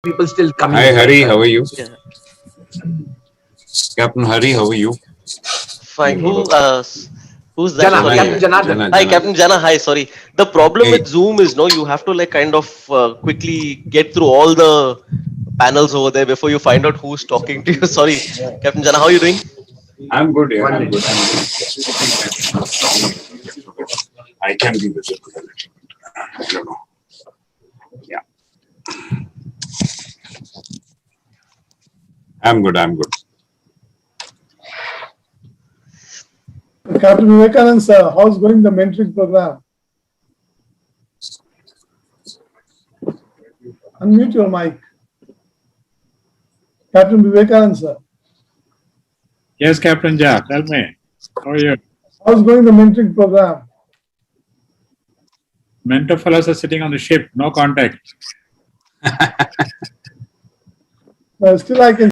people still coming Hi in. Hari, how are you? Yeah, Captain Hari, how are you? fine. Who's that? Jana, Jana Sorry. Captain here. Janardhan. Jana, Hi, Jana. Captain Jana. Hi, sorry. The problem Hey, with Zoom is no, you have to like kind of quickly get through all the panels over there before you find out who's talking to you. Sorry, Captain Jana. How are you doing? I'm good here. One I'm good. minute. I'm good. Just speaking my so that I can be visible a little bit. I don't know. Yeah, I'm good. I'm good. Captain Vivekanand sir, how's going the mentoring program? Unmute your mic. Captain Vivekanand sir, Yes, Captain Ja, tell me. How are you? how's going the mentoring program? Mentor fellows are sitting on the ship, no contact. Still I can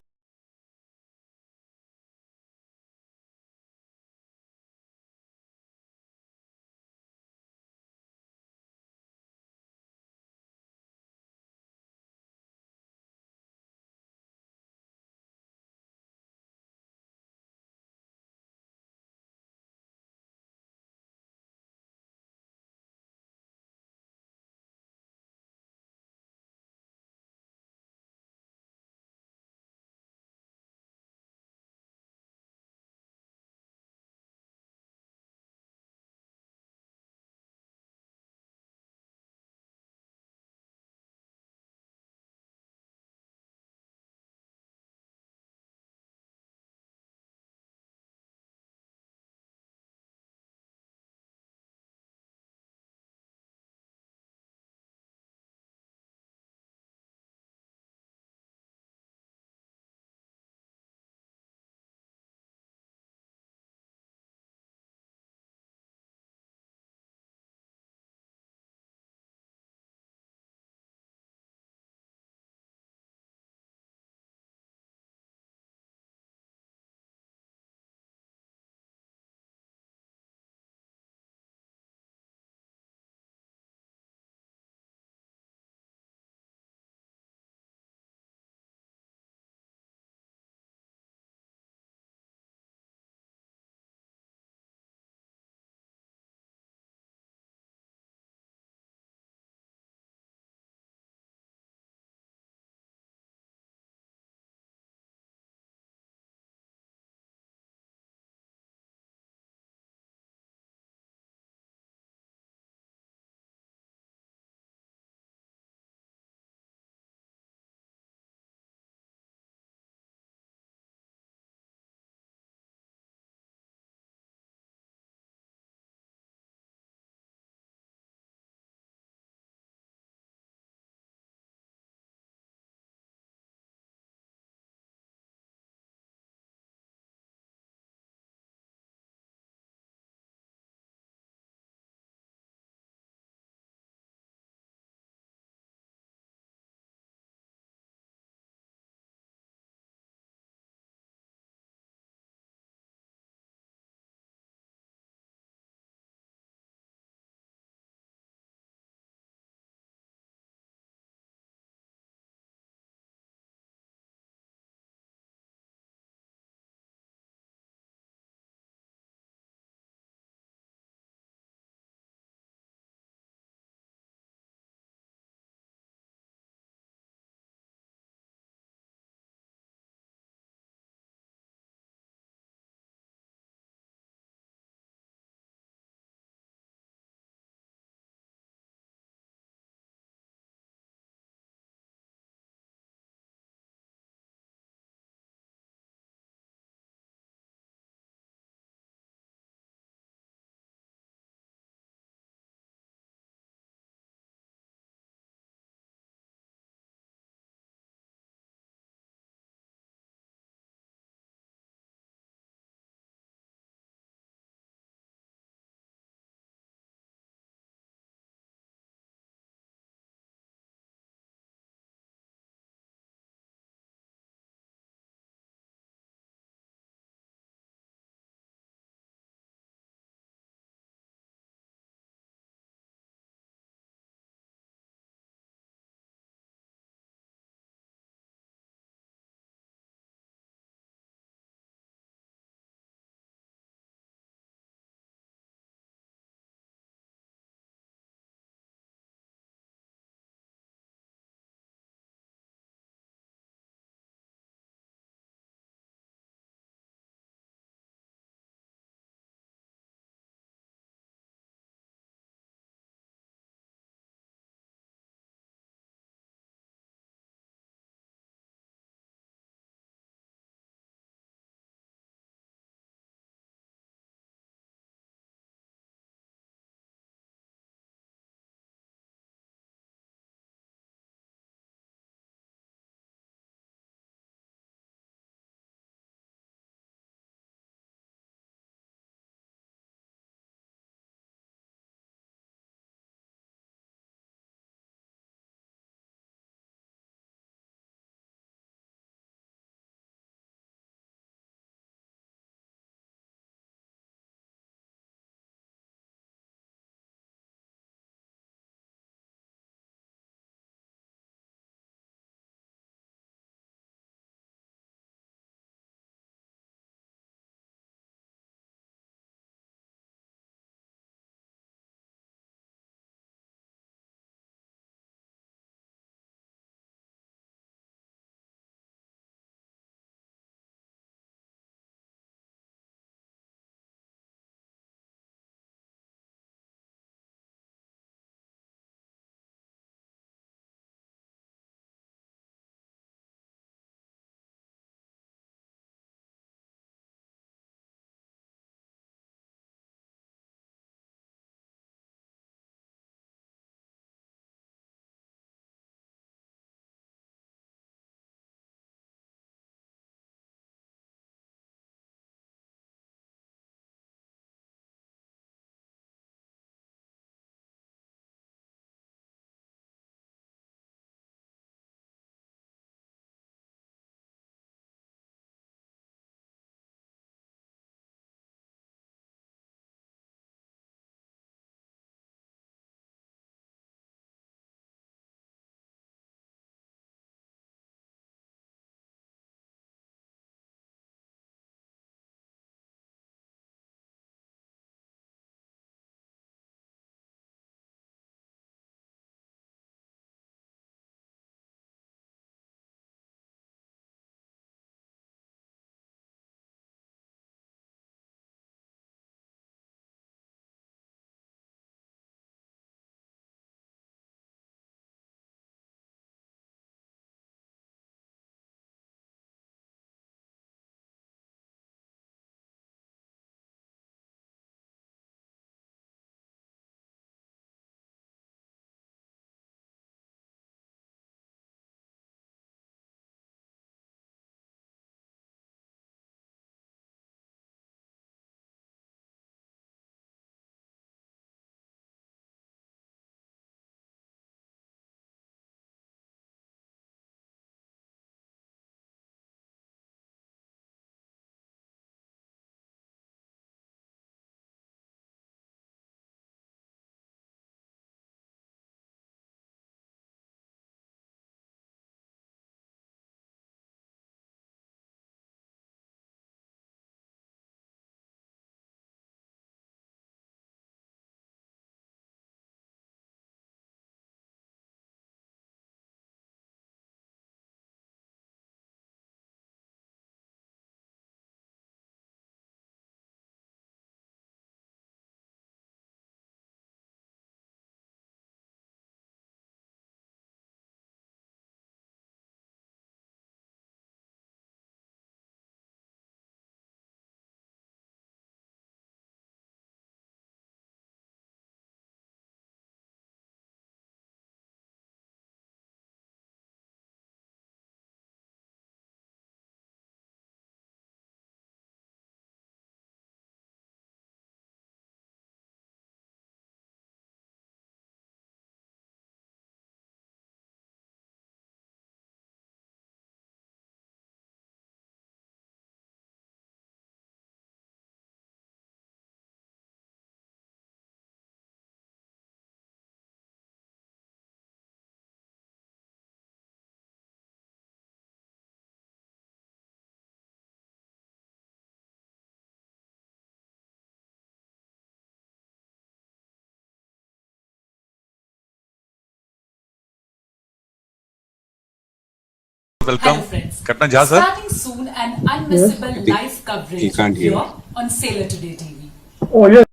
welcome. Hello friends. Captain Jha sir. Starting soon an unmissable live He coverage can't hear here you. on Sailor Today TV. Oh, yes.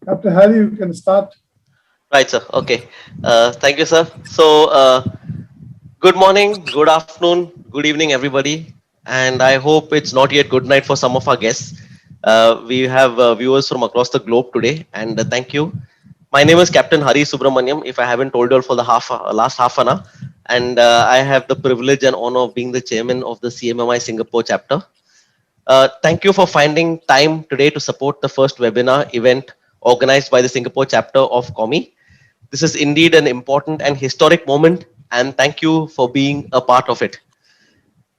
Captain Harry, you can start. Right, sir. Okay. Thank you, sir. So, good morning, good afternoon, good evening, everybody. And I hope it's not yet good night for some of our guests. We have viewers from across the globe today, and thank you. My name is Captain Hari Subramaniam, if I haven't told you all for the last half an hour. And I have the privilege and honor of being the chairman of the CMMI Singapore chapter. Thank you for finding time today to support the first webinar event organized by the Singapore chapter of COMI. This is indeed an important and historic moment, and thank you for being a part of it.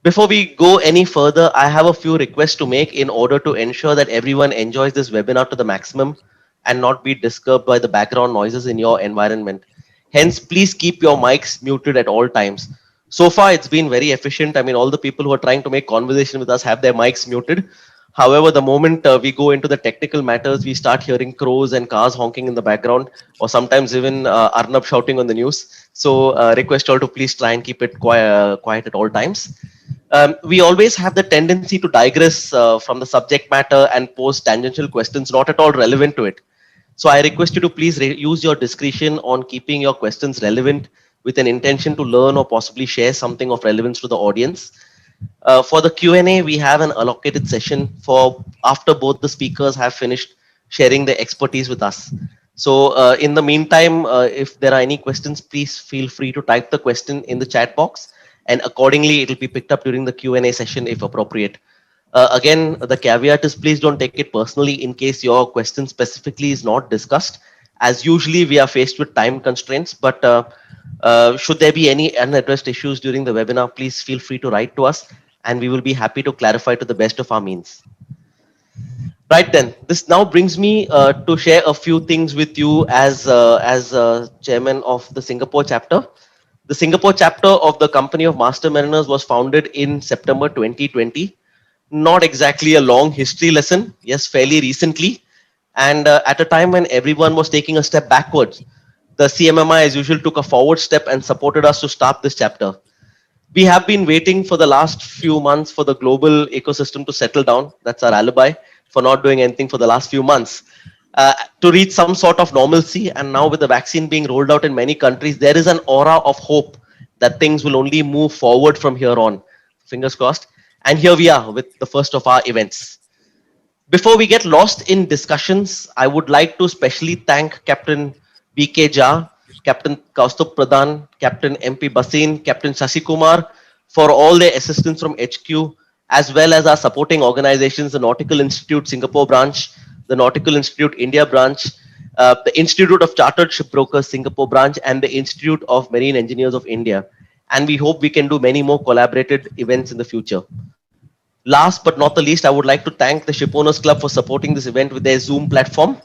Before we go any further, I have a few requests to make in order to ensure that everyone enjoys this webinar to the maximum and not be disturbed by the background noises in your environment. Hence, please keep your mics muted at all times. So far, it's been very efficient. I mean, all the people who are trying to make conversation with us have their mics muted. However, the moment we go into the technical matters, we start hearing crows and cars honking in the background, or sometimes even Arnab shouting on the news. So, request all to please try and keep it quiet at all times. We always have the tendency to digress from the subject matter and pose tangential questions not at all relevant to it. So I request you to please use your discretion on keeping your questions relevant with an intention to learn or possibly share something of relevance to the audience. For the Q&A, we have an allocated session for after both the speakers have finished sharing their expertise with us. So in the meantime, if there are any questions, please feel free to type the question in the chat box, and accordingly, it will be picked up during the Q&A session if appropriate. Again, the caveat is please don't take it personally in case your question specifically is not discussed, as usually we are faced with time constraints. But should there be any unaddressed issues during the webinar, please feel free to write to us, and we will be happy to clarify to the best of our means. Right then, this now brings me to share a few things with you as chairman of the Singapore chapter. The Singapore chapter of the Company of Master Mariners was founded in September 2020. Not exactly a long history lesson, yes, fairly recently, and at a time when everyone was taking a step backwards, the CMMI as usual took a forward step and supported us to start this chapter. We have been waiting for the last few months for the global ecosystem to settle down. That's our alibi for not doing anything for the last few months. To reach some sort of normalcy, and now with the vaccine being rolled out in many countries, there is an aura of hope that things will only move forward from here on. Fingers crossed. And here we are with the first of our events. Before we get lost in discussions, I would like to specially thank Captain BK Jha, Captain Kaustubh Pradhan, Captain MP Basin, Captain Shashi Kumar for all their assistance from HQ, as well as our supporting organizations, the Nautical Institute Singapore branch, the Nautical Institute India branch, the Institute of Chartered Shipbrokers Singapore branch, and the Institute of Marine Engineers of India. And we hope we can do many more collaborated events in the future. Last but not the least, I would like to thank the Shipowners Club for supporting this event with their Zoom platform.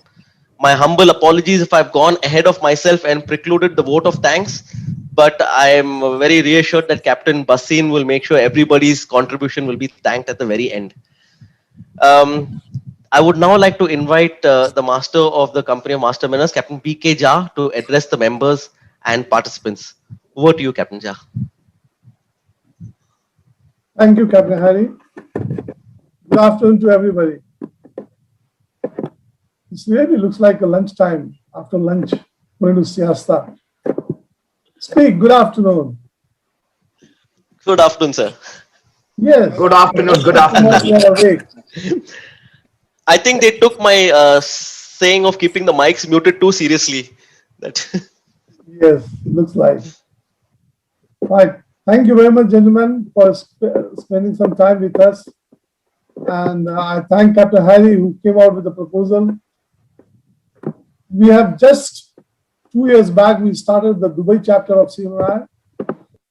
My humble apologies if I've gone ahead of myself and precluded the vote of thanks, but I am very reassured that Captain Basin will make sure everybody's contribution will be thanked at the very end. I would now like to invite the master of the Company of Master Mariners, Captain BK Jha, to address the members and participants. Over to you, Captain Jha. Thank you, Captain Harry. Good afternoon to everybody. This really looks like a lunchtime. After lunch, going to siesta. Speak. Good afternoon. Good afternoon, sir. Yes. Good afternoon. Good afternoon. You are awake. I think they took my saying of keeping the mics muted too seriously. That Yes, looks like. Right. Thank you very much, gentlemen, for spending some time with us. And I thank Captain Harry who came out with the proposal. We have just 2 years back, we started the Dubai chapter of CMI.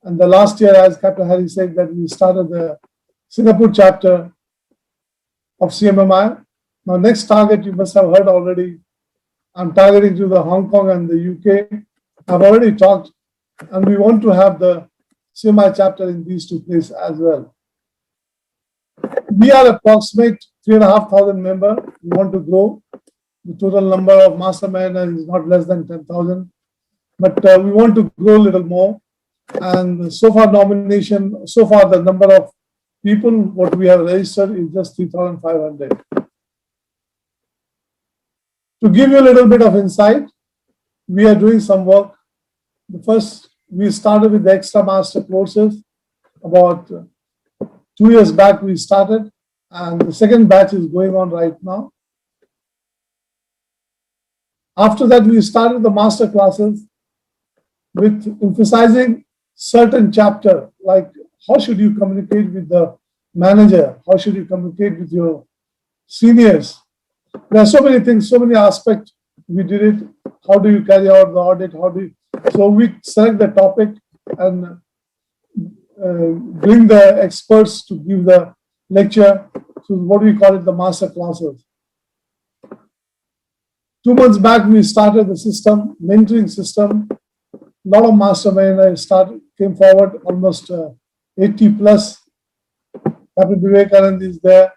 And the last year, as Captain Harry said, that we started the Singapore chapter of CMMI. Now, next target you must have heard already. I'm targeting to the Hong Kong and the UK. I've already talked, and we want to have the CMI chapter in these two places as well. We are approximate 3,500 members. We want to grow. The total number of mastermind is not less than 10,000, but we want to grow a little more. And so far the number of people what we have registered is just 3,500. To give you a little bit of insight, we are doing some work. The first, we started with the extra master courses. About 2 years back we started, and the second batch is going on right now. After that, we started the master classes with emphasizing certain chapter, like how should you communicate with the manager? How should you communicate with your seniors? There are so many things, so many aspects. We did it. How do you carry out the audit? So we select the topic and bring the experts to give the lecture. So what do we call it? The master classes. 2 months back, we started the system, mentoring system. A lot of mastermind came forward, almost 80 plus. Captain Vivekanand is there.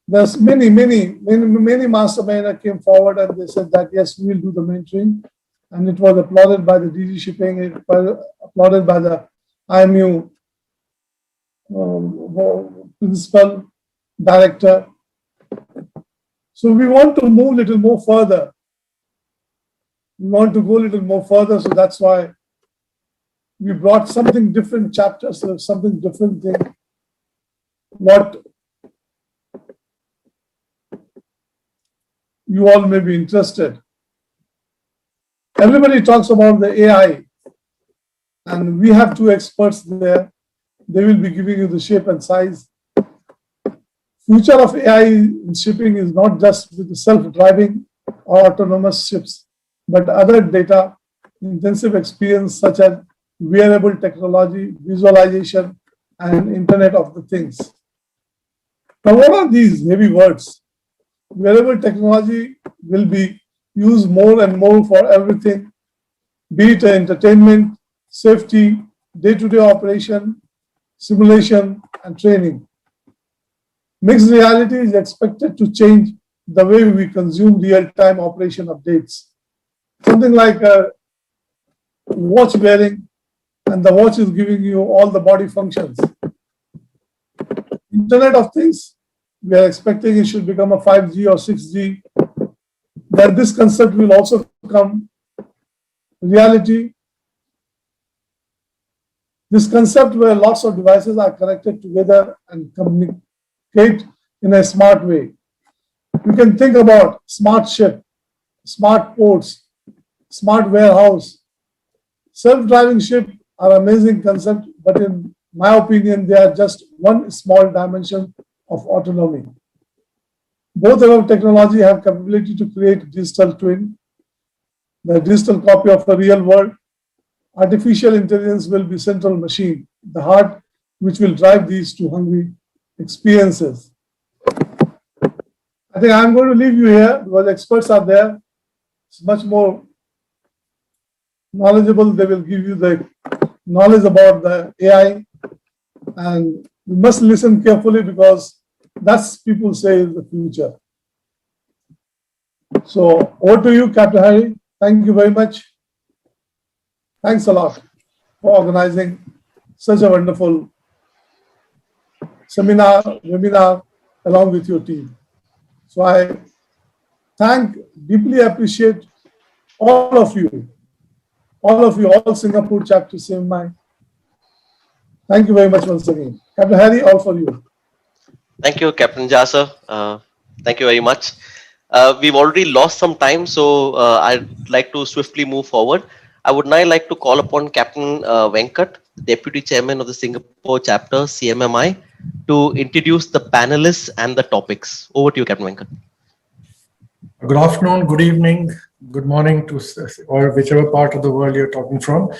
There's many mastermind came forward and they said that yes, we will do the mentoring. And it was applauded by the DG Shipping, it was applauded by the IMU principal director. So we want to move a little more further. We want to go a little more further, so that's why we brought something different chapters, so something different thing. What you all may be interested. Everybody talks about the AI, and we have 2 experts there. They will be giving you the shape and size. Future of AI in shipping is not just with the self-driving or autonomous ships, but other data intensive experience such as wearable technology, visualization, and Internet of the Things. Now, what are these heavy words? Wearable technology will be used more and more for everything, be it entertainment, safety, day-to-day operation, simulation, and training. Mixed reality is expected to change the way we consume real-time operation updates. Something like a watch wearing, and the watch is giving you all the body functions. Internet of Things, we are expecting it should become a 5G or 6G. Then this concept will also become reality. This concept where lots of devices are connected together and communicate in a smart way. You can think about smart ship, smart ports, smart warehouse. Self-driving ship are amazing concept, but in my opinion, they are just one small dimension of autonomy. Both of our technology have capability to create digital twin, the digital copy of the real world. Artificial intelligence will be central machine, the heart which will drive these two hungry experiences. I think I'm going to leave you here because experts are there. It's much more knowledgeable. They will give you the knowledge about the AI, and you must listen carefully because that's people say is the future. So over to you, Captain Harry. Thank you very much. Thanks a lot for organizing such a wonderful seminar, webinar, along with your team. So I deeply appreciate all of you, all Singapore chapter CMI. Thank you very much once again. Captain Harry, all for you. Thank you, Captain Jasa. Thank you very much. We've already lost some time, so I'd like to swiftly move forward. I would now like to call upon Captain Venkat Deputy Chairman of the Singapore chapter, CMMI, to introduce the panelists and the topics. Over to you, Captain Venkat. Good afternoon, good evening, good morning to or whichever part of the world you're talking from.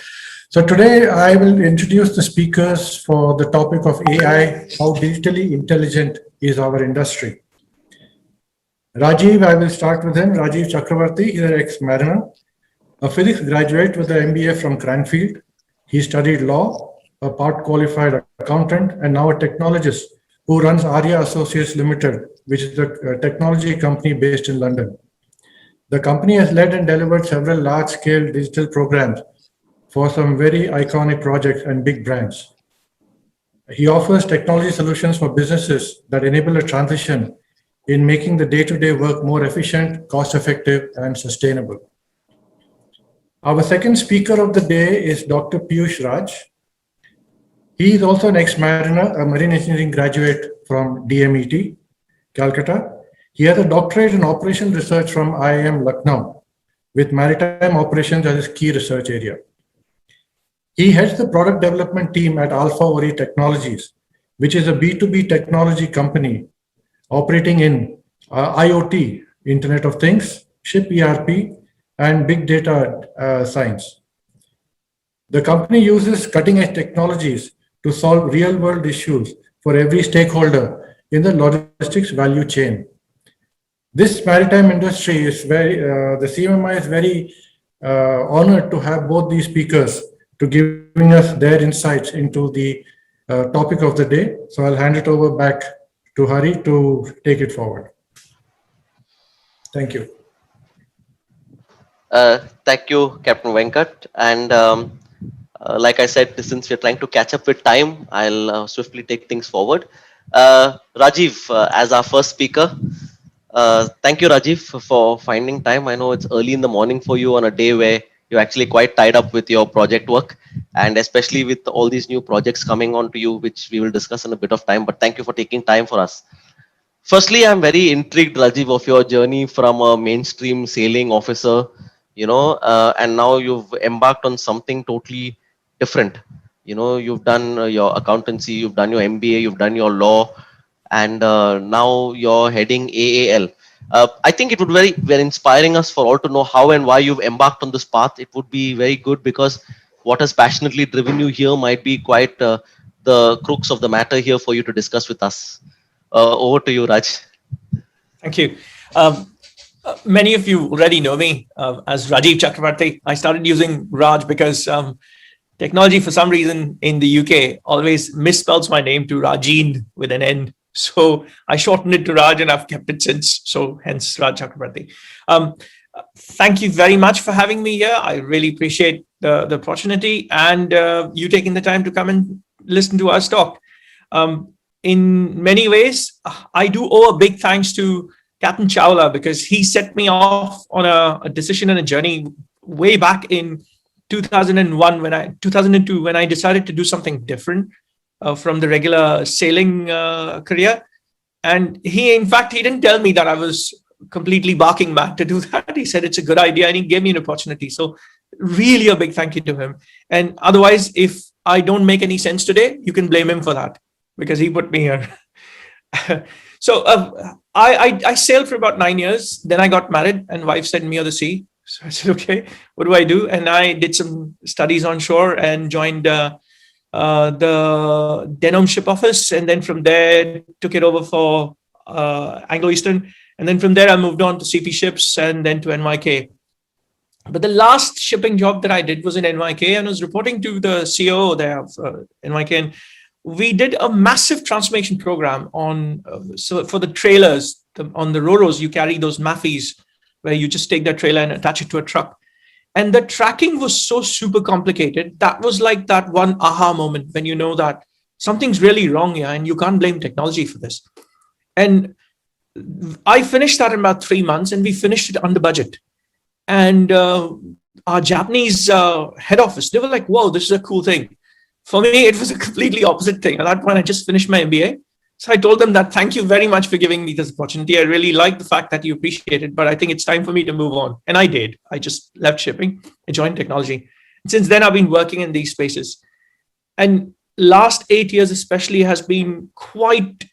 So today I will introduce the speakers for the topic of AI, how digitally intelligent is our industry. Rajiv, I will start with him. Rajiv Chakravarti, he's an ex-mariner, a physics graduate with an MBA from Cranfield. He studied law, a part qualified accountant, and now a technologist who runs Arya Associates Limited, which is a technology company based in London. The company has led and delivered several large-scale digital programs for some very iconic projects and big brands. He offers technology solutions for businesses that enable a transition in making the day-to-day work more efficient, cost-effective, and sustainable. Our second speaker of the day is Dr. Piyush Raj. He is also an ex-mariner, a marine engineering graduate from DMET, Calcutta. He has a doctorate in operations research from IIM Lucknow, with maritime operations as his key research area. He heads the product development team at Alpha Ori Technologies, which is a B2B technology company operating in IoT, Internet of Things, ship ERP, and big data science. The company uses cutting-edge technologies to solve real-world issues for every stakeholder in the logistics value chain. This maritime industry is the CMMI is very honored to have both these speakers to giving us their insights into the topic of the day. So I'll hand it over back to Hari to take it forward. Thank you. Thank you, Captain Venkat. And like I said, since we're trying to catch up with time, I'll swiftly take things forward. Rajiv, as our first speaker, thank you, Rajiv, for finding time. I know it's early in the morning for you on a day where you're actually quite tied up with your project work, and especially with all these new projects coming on to you, which we will discuss in a bit of time. But thank you for taking time for us. Firstly, I'm very intrigued, Rajiv, of your journey from a mainstream sailing officer, and now you've embarked on something totally different. You've done your accountancy, you've done your MBA, you've done your law, and now you're heading AAL. I think it would be very inspiring us for all to know how and why you've embarked on this path. It would be very good because what has passionately driven you here might be quite the crux of the matter here for you to discuss with us. Over to you, Raj. Thank you. Many of you already know me as Rajiv Chakravarti. I started using Raj because technology, for some reason, in the UK always misspells my name to Rajeen with an N. So I shortened it to Raj and I've kept it since. So hence Raj Chakravarti. Thank you very much for having me here. I really appreciate the opportunity and you taking the time to come and listen to us talk. In many ways, I do owe a big thanks to Captain Chawla because he set me off on a decision and a journey way back in 2002 when I decided to do something different from the regular sailing career. And in fact, he didn't tell me that I was completely barking mad to do that. He said it's a good idea and he gave me an opportunity. So really a big thank you to him. And otherwise, if I don't make any sense today, you can blame him for that because he put me here. So I sailed for about 9 years. Then I got married and wife sent me on the sea. So I said, okay, what do I do? And I did some studies on shore and joined the Denham Ship Office. And then from there, took it over for Anglo-Eastern. And then from there, I moved on to CP Ships and then to NYK. But the last shipping job that I did was in NYK and I was reporting to the CEO there of NYK. And we did a massive transformation program on, so for the trailers, on the Roros, you carry those Maffeys where you just take that trailer and attach it to a truck. And the tracking was so super complicated. That was like that one aha moment when you know that something's really wrong here and you can't blame technology for this. And I finished that in about 3 months and we finished it under budget. And our Japanese head office, they were like, whoa, this is a cool thing. For me, it was a completely opposite thing. At that point, I just finished my MBA. So I told them that thank you very much for giving me this opportunity. I really like the fact that you appreciate it, but I think it's time for me to move on. And I did. I just left shipping and joined technology. And since then, I've been working in these spaces. And last 8 years especially has been quite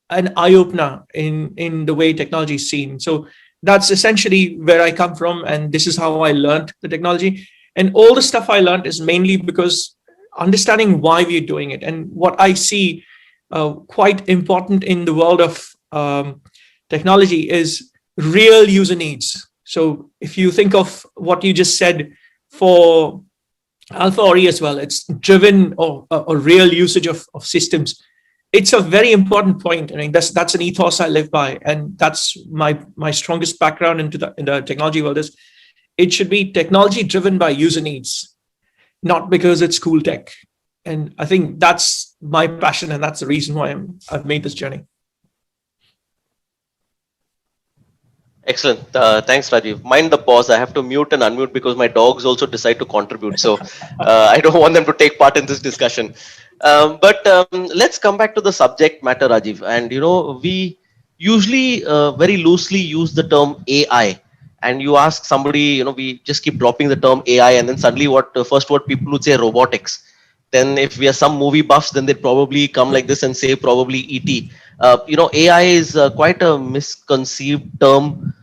an eye-opener in the way technology is seen. So that's essentially where I come from, and this is how I learned the technology. And all the stuff I learned is mainly because understanding why we're doing it. And what I see quite important in the world of technology is real user needs. So if you think of what you just said for Alpha or E as well, it's driven or real usage of systems. It's a very important point. I mean, that's an ethos I live by, and that's my strongest background in the technology world is it should be technology driven by user needs, not because it's cool tech. And I think that's my passion, and that's the reason why I've made this journey. Excellent. Thanks, Rajiv. Mind the pause. I have to mute and unmute because my dogs also decide to contribute. So I don't want them to take part in this discussion. But let's come back to the subject matter, Rajiv. And, we usually very loosely use the term AI. And you ask somebody, we just keep dropping the term AI, and then suddenly first word people would say robotics. Then if we are some movie buffs, then they'd probably come like this and say probably ET. AI is quite a misconceived term,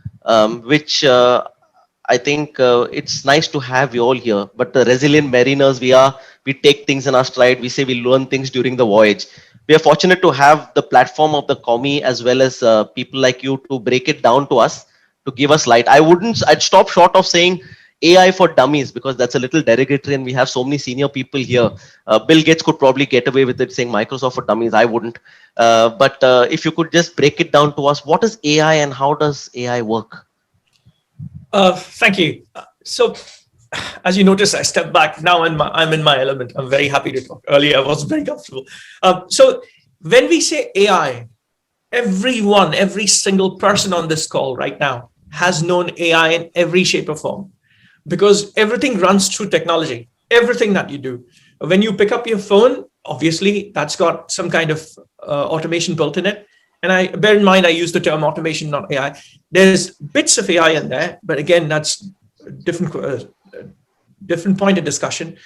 which I think it's nice to have you all here. But the resilient mariners we take things in our stride. We say we learn things during the voyage. We are fortunate to have the platform of the commie as well as people like you to break it down to us, to give us light. I'd stop short of saying AI for dummies because that's a little derogatory, and we have so many senior people here. Bill Gates could probably get away with it saying Microsoft for dummies. I wouldn't. But if you could just break it down to us, what is AI and how does AI work? Thank you. So, as you notice, I stepped back. Now I'm in my element. I'm very happy to talk. Earlier, I wasn't very comfortable. So, when we say AI, every single person on this call right now has known AI in every shape or form, because everything runs through technology. Everything that you do. When you pick up your phone, obviously, that's got some kind of automation built in it. And I bear in mind, I use the term automation, not AI. There's bits of AI in there, but again, that's a different point of discussion.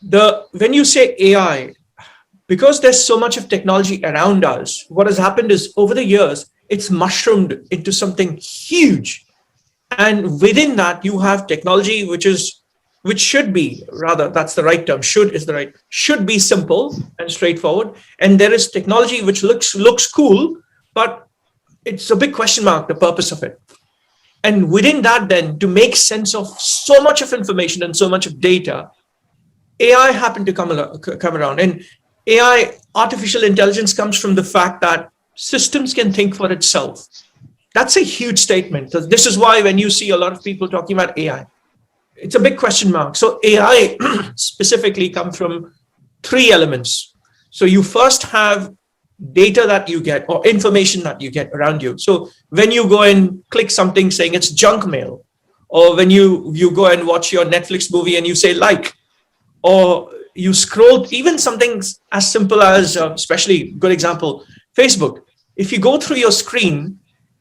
When you say AI, because there's so much of technology around us, what has happened is over the years, it's mushroomed into something huge. And within that, you have technology, which should be, rather, that's the right term, should be simple and straightforward. And there is technology which looks cool, but it's a big question mark, the purpose of it. And within that, then, to make sense of so much of information and so much of data, AI happened to come around. And AI, artificial intelligence, comes from the fact that systems can think for itself. That's a huge statement. This is why when you see a lot of people talking about AI, it's a big question mark. So AI specifically comes from three elements. So you first have data that you get or information that you get around you. So when you go and click something saying it's junk mail, or when you go and watch your Netflix movie and you say like, or you scroll, even something as simple as, especially good example, Facebook. If you go through your screen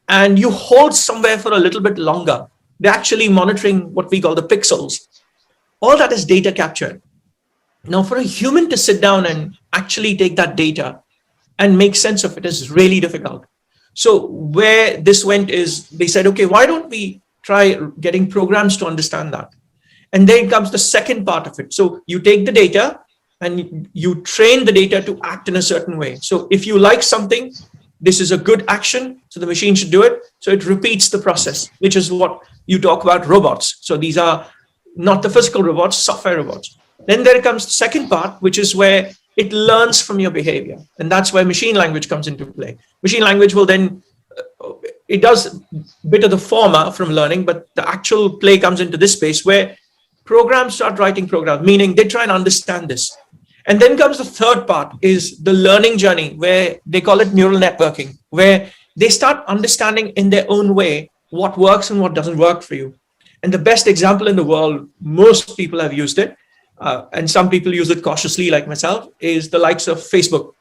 and you hold somewhere for a little bit longer, they're actually monitoring what we call the pixels. All that is data captured. Now, for a human to sit down and actually take that data and make sense of it is really difficult. So where this went is they said, okay, why don't we try getting programs to understand that? And then comes the second part of it. So you take the data and you train the data to act in a certain way. So if you like something, this is a good action, so the machine should do it. So it repeats the process, which is what you talk about robots. So these are not the physical robots, software robots. Then there comes the second part, which is where it learns from your behavior. And that's where machine language comes into play. Machine language will then, it does a bit of the former from learning, but the actual play comes into this space where programs start writing programs, meaning they try and understand this. And then comes the third part, is the learning journey, where they call it neural networking, where they start understanding in their own way what works and what doesn't work for you. And the best example in the world, most people have used it, and some people use it cautiously like myself, is the likes of Facebook,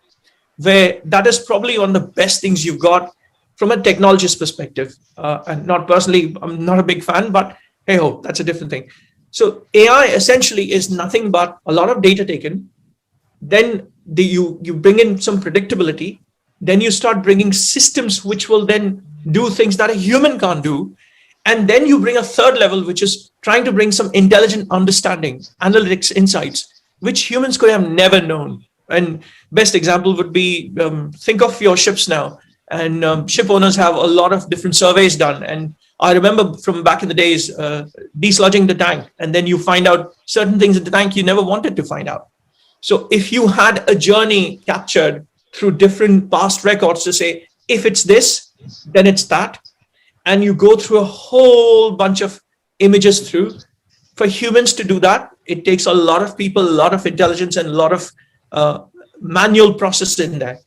where that is probably one of the best things you've got from a technologist perspective. And not personally, I'm not a big fan, but hey-ho, that's a different thing. So AI essentially is nothing but a lot of data taken, then you bring in some predictability, then you start bringing systems which will then do things that a human can't do, and then you bring a third level, which is trying to bring some intelligent understanding, analytics, insights, which humans could have never known. And best example would be, think of your ships now, and ship owners have a lot of different surveys done. And I remember from back in the days, desludging the tank, and then you find out certain things in the tank you never wanted to find out. So if you had a journey captured through different past records to say, if it's this, then it's that, and you go through a whole bunch of images through, for humans to do that, it takes a lot of people, a lot of intelligence, and a lot of manual process in there.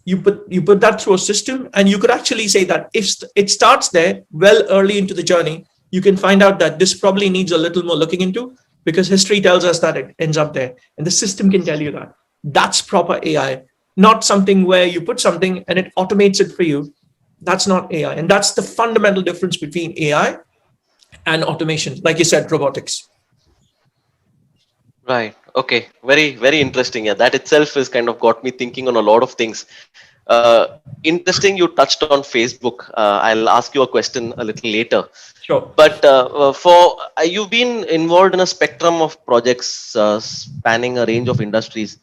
You put that through a system, and you could actually say that if it starts there well early into the journey, you can find out that this probably needs a little more looking into, because history tells us that it ends up there, and the system can tell you that. That's proper AI, not something where you put something and it automates it for you. That's not AI, and that's the fundamental difference between AI and automation, like you said, robotics. Right. Okay. Very, very interesting. Yeah, that itself has kind of got me thinking on a lot of things. Interesting. You touched on Facebook. I'll ask you a question a little later. Sure. But you've been involved in a spectrum of projects spanning a range of industries,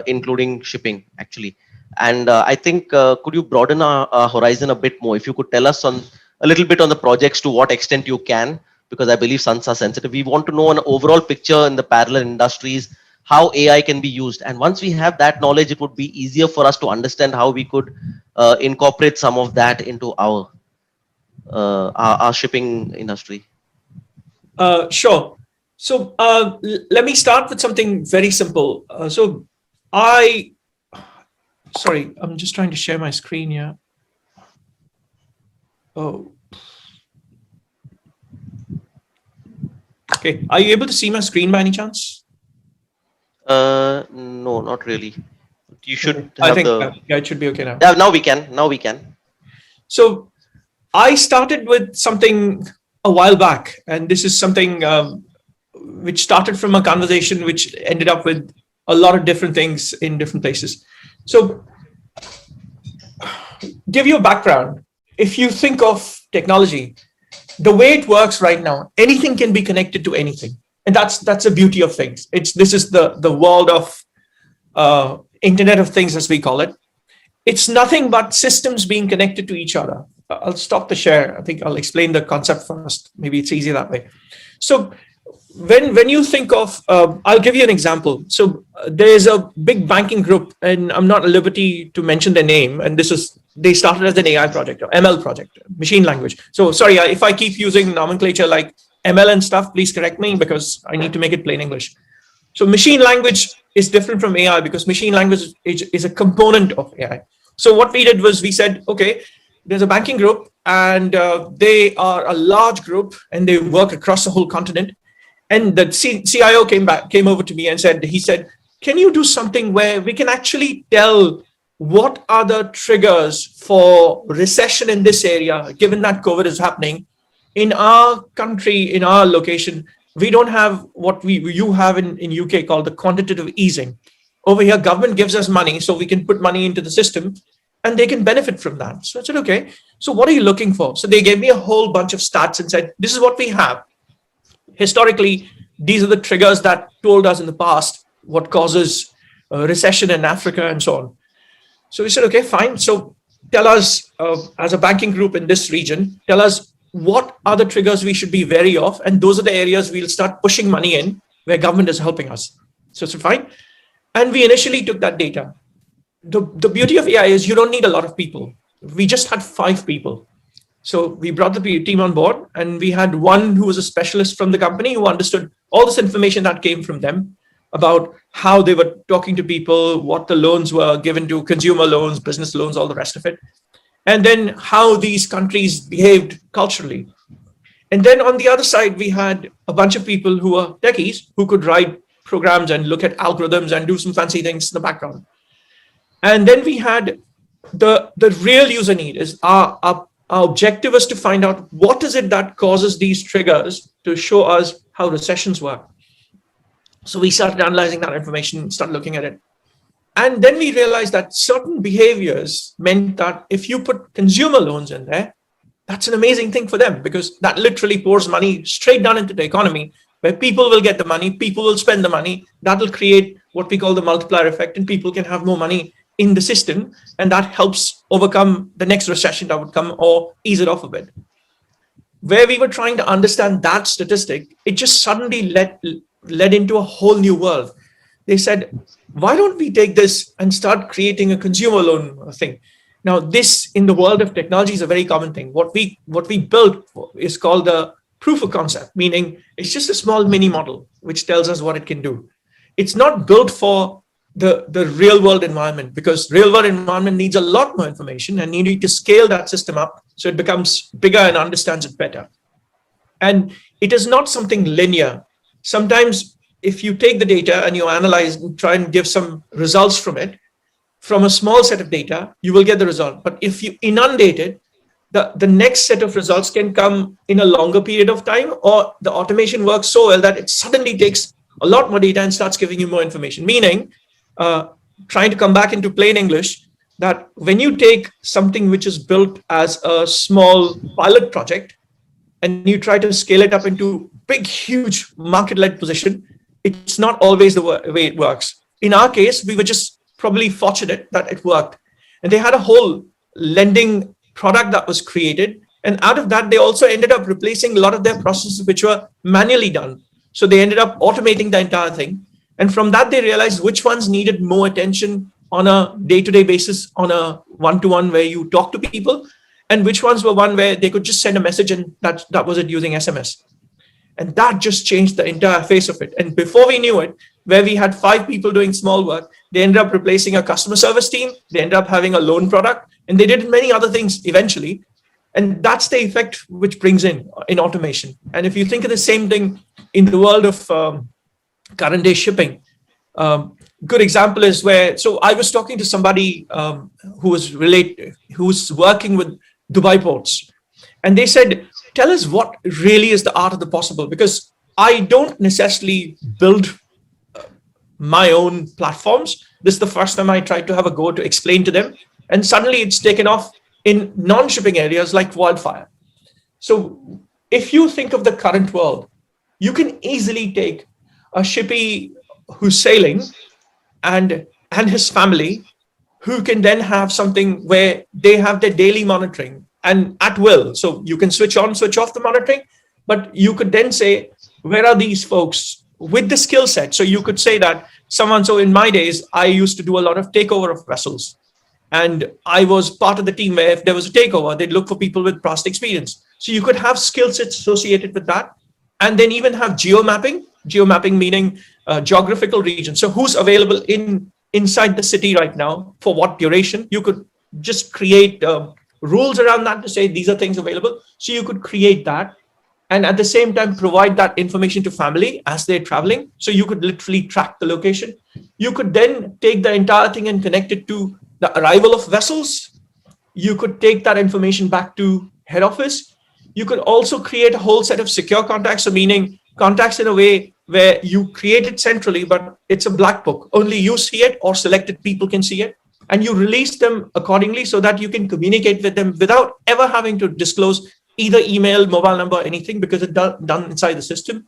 including shipping, actually. And I think could you broaden our horizon a bit more? If you could tell us on a little bit on the projects, to what extent you can, because I believe suns are sensitive. We want to know an overall picture in the parallel industries, how AI can be used. And once we have that knowledge, it would be easier for us to understand how we could incorporate some of that into our shipping industry. Sure. So let me start with something very simple. Sorry, I'm just trying to share my screen here. Oh. Okay, are you able to see my screen by any chance? No, not really. You should I have think the. yeah, it should be okay now. Yeah, now we can. Now we can. So I started with something a while back, and this is something which started from a conversation which ended up with a lot of different things in different places. So give you a background. If you think of technology, the way it works right now, anything can be connected to anything, and that's the beauty of things. This is the world of Internet of Things, as we call it. It's nothing but systems being connected to each other. I'll stop the share. I think I'll explain the concept first. Maybe it's easier that way. So when you think of, I'll give you an example. So there's a big banking group, and I'm not at liberty to mention their name. And they started as an AI project or ML project, machine language. So sorry, if I keep using nomenclature like ML and stuff, please correct me, because I need to make it plain English. So machine language is different from AI, because machine language is a component of AI. So what we did was we said, okay, there's a banking group, and they are a large group, and they work across the whole continent. And the CIO came over to me and said, can you do something where we can actually tell what are the triggers for recession in this area, given that COVID is happening in our country, in our location? We don't have what you have in UK called the quantitative easing. Over here, government gives us money so we can put money into the system, and they can benefit from that. So I said, okay, so what are you looking for? So they gave me a whole bunch of stats and said, this is what we have. Historically, these are the triggers that told us in the past what causes recession in Africa and so on. So we said, okay, fine. So tell us, as a banking group in this region, tell us what are the triggers we should be wary of. And those are the areas we'll start pushing money in where government is helping us. So it's fine. And we initially took that data. The beauty of AI is you don't need a lot of people. We just had 5 people. So we brought the team on board, and we had one who was a specialist from the company who understood all this information that came from them about how they were talking to people, what the loans were given to, consumer loans, business loans, all the rest of it. And then how these countries behaved culturally. And then on the other side, we had a bunch of people who were techies who could write programs and look at algorithms and do some fancy things in the background. And then we had the real user need is our objective is to find out what is it that causes these triggers to show us how recessions work. So we started analyzing that information, started looking at it. And then we realized that certain behaviors meant that if you put consumer loans in there, that's an amazing thing for them, because that literally pours money straight down into the economy, where people will get the money, people will spend the money. That will create what we call the multiplier effect, and people can have more money in the system. And that helps overcome the next recession that would come or ease it off a bit. Where we were trying to understand that statistic, it just suddenly led into a whole new world. They said, why don't we take this and start creating a consumer loan thing? Now, this in the world of technology is a very common thing. What we built is called the proof of concept, meaning it's just a small mini model which tells us what it can do. It's not built for the real world environment, because real world environment needs a lot more information, and you need to scale that system up so it becomes bigger and understands it better. And it is not something linear. Sometimes if you take the data and you analyze and try and give some results from it, from a small set of data, you will get the result. But if you inundate it, the next set of results can come in a longer period of time, or the automation works so well that it suddenly takes a lot more data and starts giving you more information. Meaning, trying to come back into plain English, that when you take something which is built as a small pilot project and you try to scale it up into big, huge market-led position, it's not always the way it works. In our case, we were just probably fortunate that it worked. And they had a whole lending product that was created. And out of that, they also ended up replacing a lot of their processes which were manually done. So they ended up automating the entire thing. And from that, they realized which ones needed more attention on a day-to-day basis, on a one-to-one where you talk to people, and which ones were one where they could just send a message and that was it using SMS. And that just changed the entire face of it. And before we knew it, where we had 5 people doing small work, they ended up replacing a customer service team, they ended up having a loan product, and they did many other things eventually. And that's the effect which brings in automation. And if you think of the same thing in the world of current day shipping, good example is where, so I was talking to somebody who's working with Dubai ports, and they said, tell us what really is the art of the possible, because I don't necessarily build my own platforms. This is the first time I tried to have a go to explain to them, and suddenly it's taken off in non-shipping areas like wildfire. So if you think of the current world, you can easily take a shippy who's sailing and his family, who can then have something where they have their daily monitoring and at will. So you can switch on, switch off the monitoring, but you could then say, where are these folks with the skill set? So you could say that so in my days, I used to do a lot of takeover of vessels. And I was part of the team where if there was a takeover, they'd look for people with past experience. So you could have skill sets associated with that. And then even have geomapping meaning geographical region. So who's available inside the city right now, for what duration? You could just create rules around that to say these are things available. So you could create that. And at the same time, provide that information to family as they're traveling. So you could literally track the location. You could then take the entire thing and connect it to the arrival of vessels. You could take that information back to head office. You could also create a whole set of secure contacts, so meaning contacts in a way where you create it centrally, but it's a black book. Only you see it, or selected people can see it. And you release them accordingly so that you can communicate with them without ever having to disclose either email, mobile number, anything, because it's done inside the system.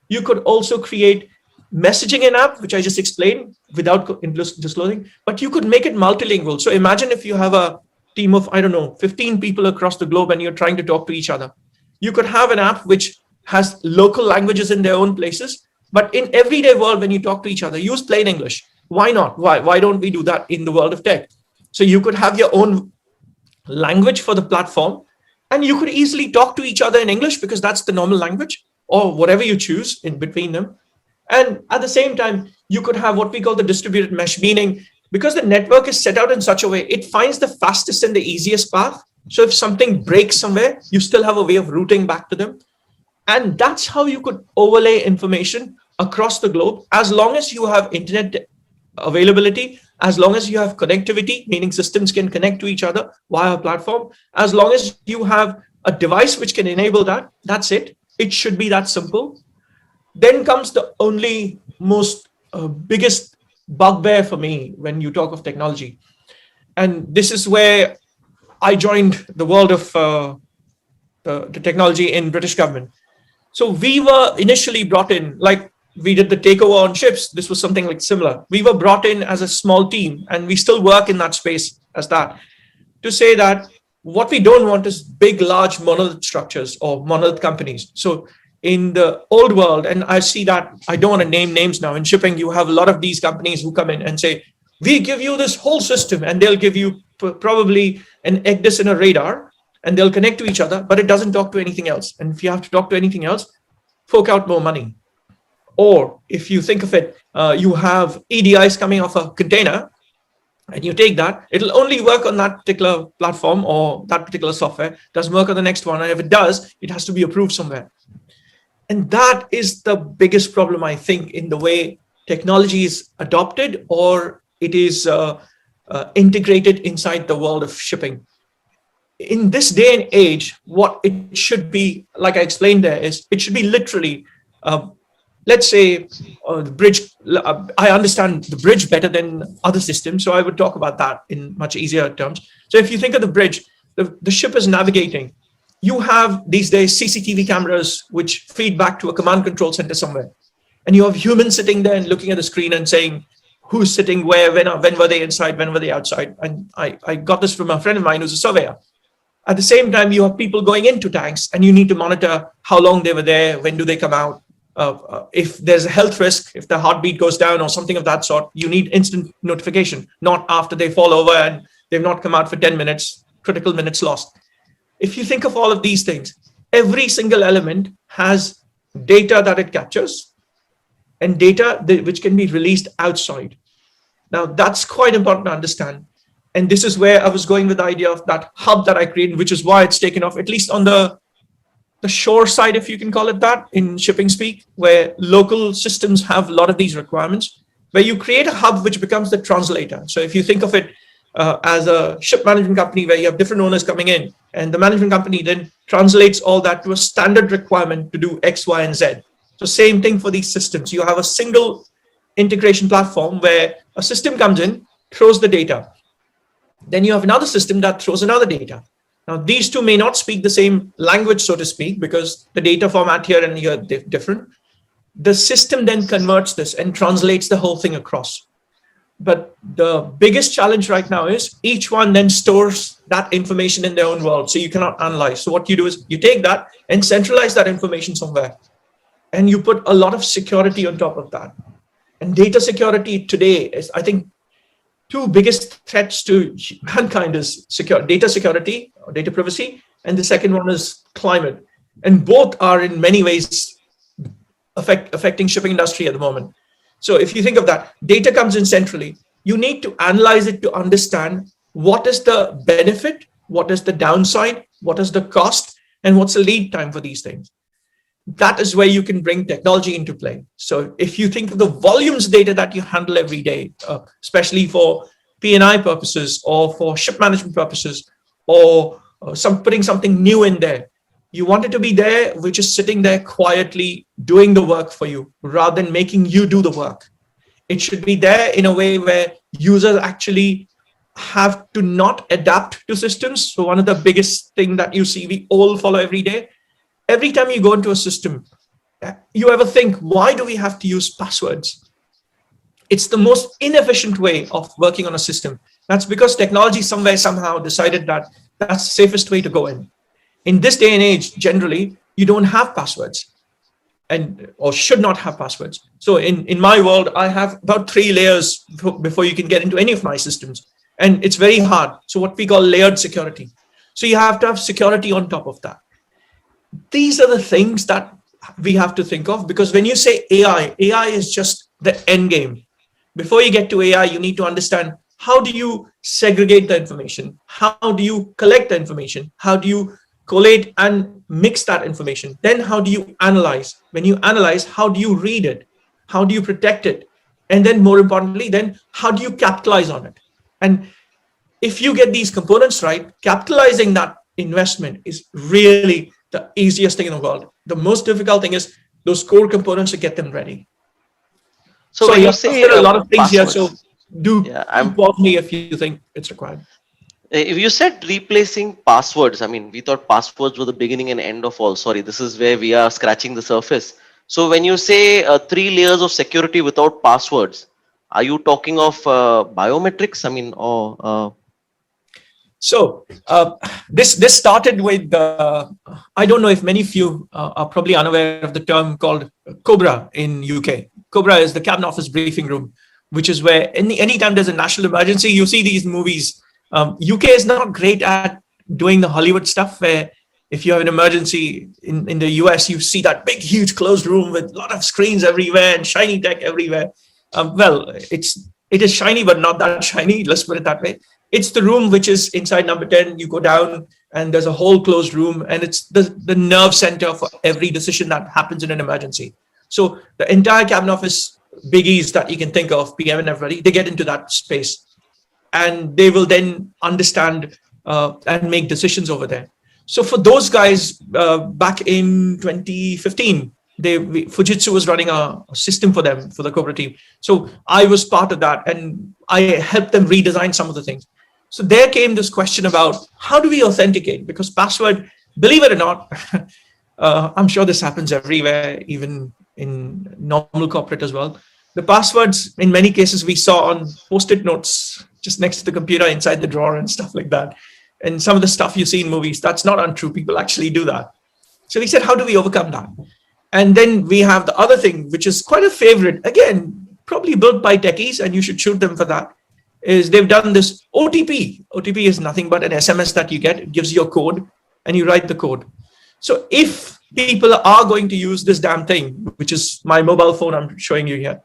You could also create messaging in app, which I just explained, without disclosing, but you could make it multilingual. So imagine if you have a team of, 15 people across the globe and you're trying to talk to each other. You could have an app which has local languages in their own places, but in everyday world, when you talk to each other, use plain English. Why not? Why don't we do that in the world of tech? So you could have your own language for the platform, and you could easily talk to each other in English because that's the normal language, or whatever you choose in between them. And at the same time, you could have what we call the distributed mesh, meaning because the network is set out in such a way, it finds the fastest and the easiest path. So if something breaks somewhere, you still have a way of routing back to them. And that's how you could overlay information across the globe, as long as you have internet availability, as long as you have connectivity, meaning systems can connect to each other via a platform, as long as you have a device which can enable that, that's it. It should be that simple. Then comes the only most biggest bugbear for me when you talk of technology. And this is where I joined the world of the technology in British government. So we were initially brought in, like we did the takeover on ships. This was something like similar. We were brought in as a small team, and we still work in that space as that, to say that what we don't want is big, large monolith structures or monolith companies. So in the old world, and I see that, I don't want to name names now, in shipping, you have a lot of these companies who come in and say, we give you this whole system, and they'll give you probably an EGDIS and a radar, and they'll connect to each other, but it doesn't talk to anything else. And if you have to talk to anything else, fork out more money. Or if you think of it, you have EDIs coming off a container, and you take that, it'll only work on that particular platform or that particular software, doesn't work on the next one. And if it does, it has to be approved somewhere. And that is the biggest problem, I think, in the way technology is adopted or it is integrated inside the world of shipping. In this day and age, what it should be, like I explained there, is it should be literally, let's say, the bridge. I understand the bridge better than other systems, so I would talk about that in much easier terms. So if you think of the bridge, the ship is navigating. You have these days CCTV cameras which feed back to a command control center somewhere, and you have humans sitting there and looking at the screen and saying who's sitting where, when were they inside, when were they outside. And I got this from a friend of mine who's a surveyor. At the same time, you have people going into tanks, and you need to monitor how long they were there, when do they come out. If there's a health risk, if the heartbeat goes down or something of that sort, you need instant notification, not after they fall over and they've not come out for 10 minutes, critical minutes lost. If you think of all of these things, every single element has data that it captures and data which can be released outside. Now, that's quite important to understand. And this is where I was going with the idea of that hub that I created, which is why it's taken off, at least on the shore side, if you can call it that, in shipping speak, where local systems have a lot of these requirements, where you create a hub which becomes the translator. So if you think of it as a ship management company where you have different owners coming in, and the management company then translates all that to a standard requirement to do X, Y, and Z. So same thing for these systems. You have a single integration platform where a system comes in, throws the data. Then you have another system that throws another data. Now, these two may not speak the same language, so to speak, because the data format here and here are different. The system then converts this and translates the whole thing across. But the biggest challenge right now is each one then stores that information in their own world, so you cannot analyze. So what you do is you take that and centralize that information somewhere, and you put a lot of security on top of that. And data security today is, I think, two biggest threats to mankind is data security or data privacy, and the second one is climate. And both are in many ways affecting shipping industry at the moment. So if you think of that, data comes in centrally. You need to analyze it to understand what is the benefit, what is the downside, what is the cost, and what's the lead time for these things. That is where you can bring technology into play. So if you think of the volumes of data that you handle every day, especially for P&I purposes or for ship management purposes, or putting something new in there, you want it to be there, which is sitting there quietly doing the work for you rather than making you do the work. It should be there in a way where users actually have to not adapt to systems. So one of the biggest thing that you see, we all follow every day. Every time you go into a system, you ever think, why do we have to use passwords? It's the most inefficient way of working on a system. That's because technology somewhere, somehow decided that that's the safest way to go in. In this day and age, generally, you don't have passwords or should not have passwords. So in my world, I have about 3 layers before you can get into any of my systems. And it's very hard. So what we call layered security. So you have to have security on top of that. These are the things that we have to think of, because when you say AI is just the end game. Before you get to AI, you need to understand, how do you segregate the information? How do you collect the information? How do you collate and mix that information? Then how do you analyze? When you analyze, how do you read it? How do you protect it? And then more importantly, then how do you capitalize on it? And if you get these components right, capitalizing that investment is really the easiest thing in the world. The most difficult thing is those core components to get them ready. So So when you yeah, say there are a lot of things here. So passwords, do yeah, I'm. pause me if you think it's required. If you said replacing passwords, I mean, we thought passwords were the beginning and end of all. Sorry, this is where we are scratching the surface. So when you say 3 layers of security without passwords, are you talking of biometrics? I mean, or So this started with I don't know if many of you are probably unaware of the term called Cobra in UK. Cobra is the Cabinet Office briefing room, which is where anytime there's a national emergency, you see these movies. UK is not great at doing the Hollywood stuff where if you have an emergency in the US, you see that big, huge closed room with a lot of screens everywhere and shiny tech everywhere. Well, it is shiny, but not that shiny. Let's put it that way. It's the room which is inside number 10. You go down and there's a whole closed room, and it's the nerve center for every decision that happens in an emergency. So the entire Cabinet Office biggies that you can think of, PM and everybody, they get into that space, and they will then understand and make decisions over there. So for those guys, back in 2015, Fujitsu was running a system for them for the Cobra team. So I was part of that, and I helped them redesign some of the things. So there came this question about how do we authenticate? Because password, believe it or not, I'm sure this happens everywhere, even in normal corporate as well. The passwords, in many cases, we saw on post-it notes just next to the computer inside the drawer and stuff like that. And some of the stuff you see in movies, that's not untrue. People actually do that. So we said, how do we overcome that? And then we have the other thing, which is quite a favorite, again, probably built by techies, and you should shoot them for that, is they've done this OTP. OTP is nothing but an SMS that you get. It gives you a code, and you write the code. So if people are going to use this damn thing, which is my mobile phone I'm showing you here,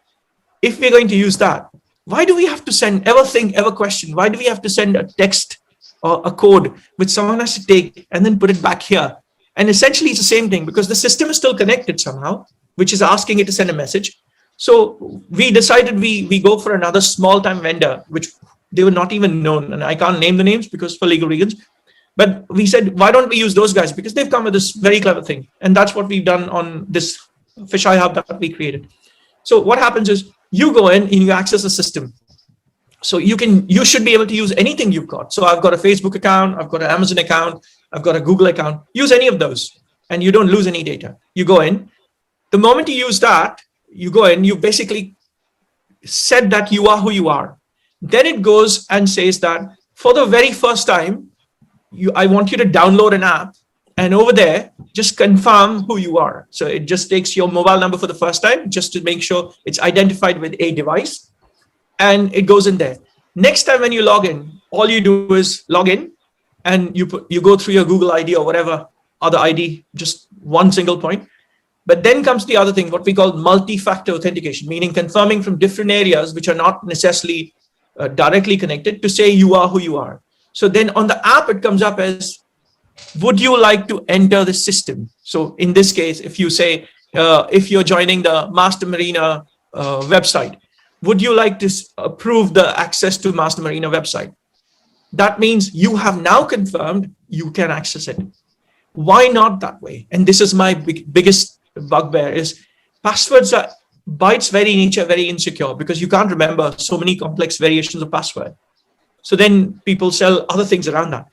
if we're going to use that, why do we have to ever question, why do we have to send a text or a code which someone has to take and then put it back here? And essentially it's the same thing, because the system is still connected somehow, which is asking it to send a message. So we decided we go for another small time vendor, which they were not even known. And I can't name the names because for legal reasons. But we said, why don't we use those guys? Because they've come with this very clever thing. And that's what we've done on this fisheye hub that we created. So what happens is you go in and you access the system. So you should be able to use anything you've got. So I've got a Facebook account, I've got an Amazon account, I've got a Google account. Use any of those and you don't lose any data. You go in. The moment you use that, you go in, you basically said that you are who you are. Then it goes and says that for the very first time, I want you to download an app, and over there, just confirm who you are. So it just takes your mobile number for the first time, just to make sure it's identified with a device, and it goes in there. Next time when you log in, all you do is log in, and you go through your Google ID or whatever other ID, just one single point. But then comes the other thing, what we call multi-factor authentication, meaning confirming from different areas which are not necessarily directly connected to say you are who you are. So then on the app, it comes up as, would you like to enter the system? So in this case, if you say, if you're joining the Master Marina website, would you like to approve the access to Master Marina website? That means you have now confirmed you can access it. Why not that way? And this is my biggest bugbear is passwords are by its very nature very insecure, because you can't remember so many complex variations of password. So then people sell other things around that.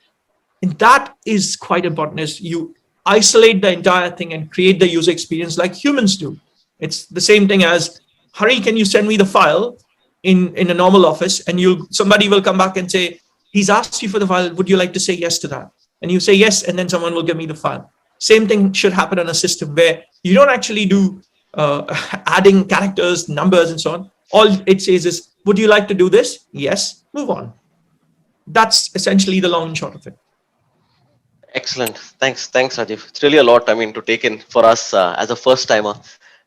And that is quite important, is you isolate the entire thing and create the user experience like humans do. It's the same thing as, Hari, can you send me the file in a normal office? And somebody will come back and say, he's asked you for the file. Would you like to say yes to that? And you say yes, and then someone will give me the file. Same thing should happen on a system where you don't actually do adding characters, numbers, and so on. All it says is, would you like to do this? Yes, move on. That's essentially the long and short of it. excellent. Thanks, Rajiv. It's really a lot, I mean, to take in for us as a first timer.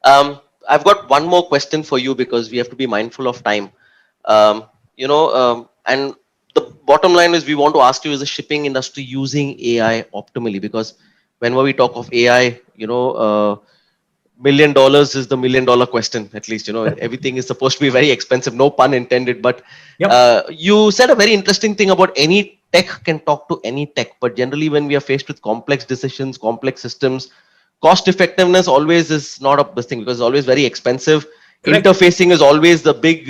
I've got one more question for you because we have to be mindful of time. And the bottom line is we want to ask you, is the shipping industry using AI optimally? Because whenever we talk of AI, $1 million is the $1 million question. At least, everything is supposed to be very expensive, no pun intended. But you said a very interesting thing about any tech can talk to any tech. But generally, when we are faced with complex decisions, complex systems, cost effectiveness always is not a best thing, because it's always very expensive. Correct. Interfacing is always the big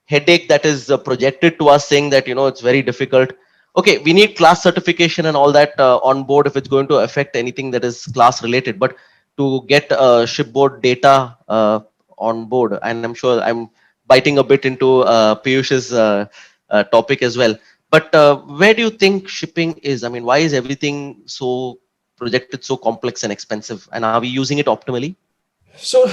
headache that is projected to us, saying that it's very difficult. Okay, we need class certification and all that on board if it's going to affect anything that is class related, but to get shipboard data on board, and I'm sure I'm biting a bit into Piyush's topic as well. But where do you think shipping is? I mean, why is everything so projected so complex and expensive, and are we using it optimally? So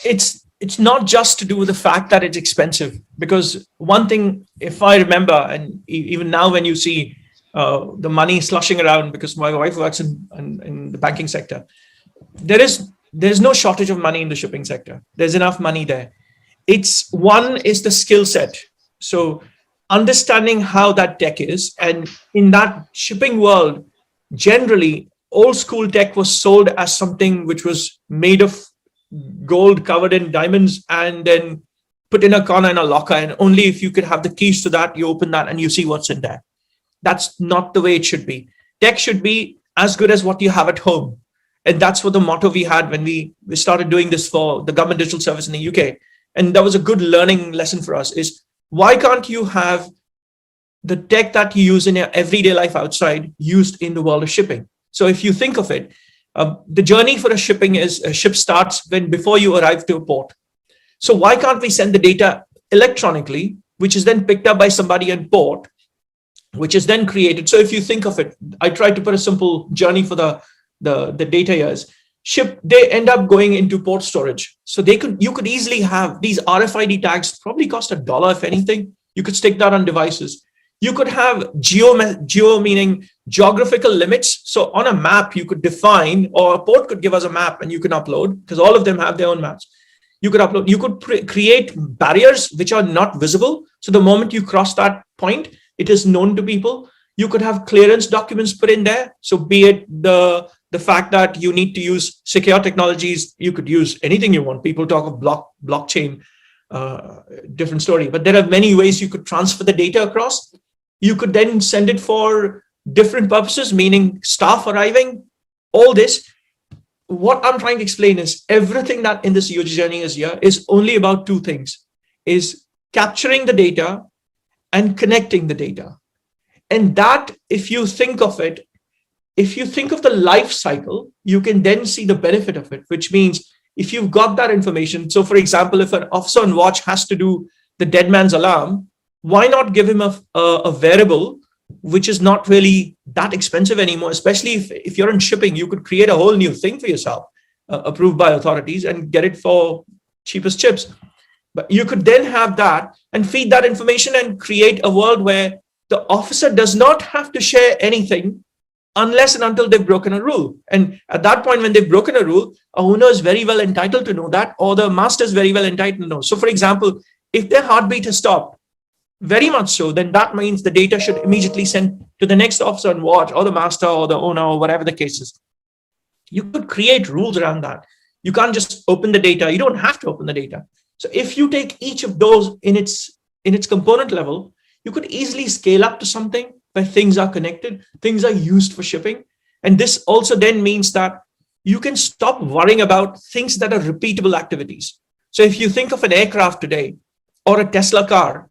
it's not just to do with the fact that it's expensive, because one thing, if I remember, and even now when you see the money slushing around, because my wife works in the banking sector, there's no shortage of money in the shipping sector. There's enough money there. It's one is the skill set. So understanding how that tech is, and in that shipping world, generally old school tech was sold as something which was made of gold covered in diamonds and then put in a corner in a locker, and only if you could have the keys to that, you open that and you see what's in there. That's not the way it should be. Tech should be as good as what you have at home. And that's what the motto we had when we started doing this for the government digital service in the UK. And that was a good learning lesson for us, is why can't you have the tech that you use in your everyday life outside used in the world of shipping? So if you think of it, the journey for a shipping is a ship starts before you arrive to a port. So why can't we send the data electronically, which is then picked up by somebody in port, which is then created? So if you think of it, I tried to put a simple journey for the data here. They end up going into port storage. So you could easily have these RFID tags, probably cost $1 if anything. You could stick that on devices. You could have geo meaning geographical limits. So on a map, you could define, or a port could give us a map and you can upload, because all of them have their own maps. You could upload, you could create barriers which are not visible. So the moment you cross that point, it is known to people. You could have clearance documents put in there. So be it the fact that you need to use secure technologies, you could use anything you want. People talk of blockchain, different story, but there are many ways you could transfer the data across. You could then send it for different purposes, meaning staff arriving, all this. What I'm trying to explain is everything that in this UG journey is here is only about two things, is capturing the data and connecting the data. And that, if you think of it, if you think of the life cycle, you can then see the benefit of it, which means if you've got that information. So for example, if an officer on watch has to do the dead man's alarm, why not give him a variable which is not really that expensive anymore? Especially if you're in shipping, you could create a whole new thing for yourself, approved by authorities, and get it for cheapest chips. But you could then have that and feed that information and create a world where the officer does not have to share anything unless and until they've broken a rule. And at that point, when they've broken a rule, a owner is very well entitled to know that, or the master is very well entitled to know. So for example, if their heartbeat has stopped, very much so, then that means the data should immediately send to the next officer on watch, or the master, or the owner, or whatever the case is. You could create rules around that. You can't just open the data. You don't have to open the data. So if you take each of those in its component level, you could easily scale up to something where things are connected, things are used for shipping. And this also then means that you can stop worrying about things that are repeatable activities. So if you think of an aircraft today or a Tesla car,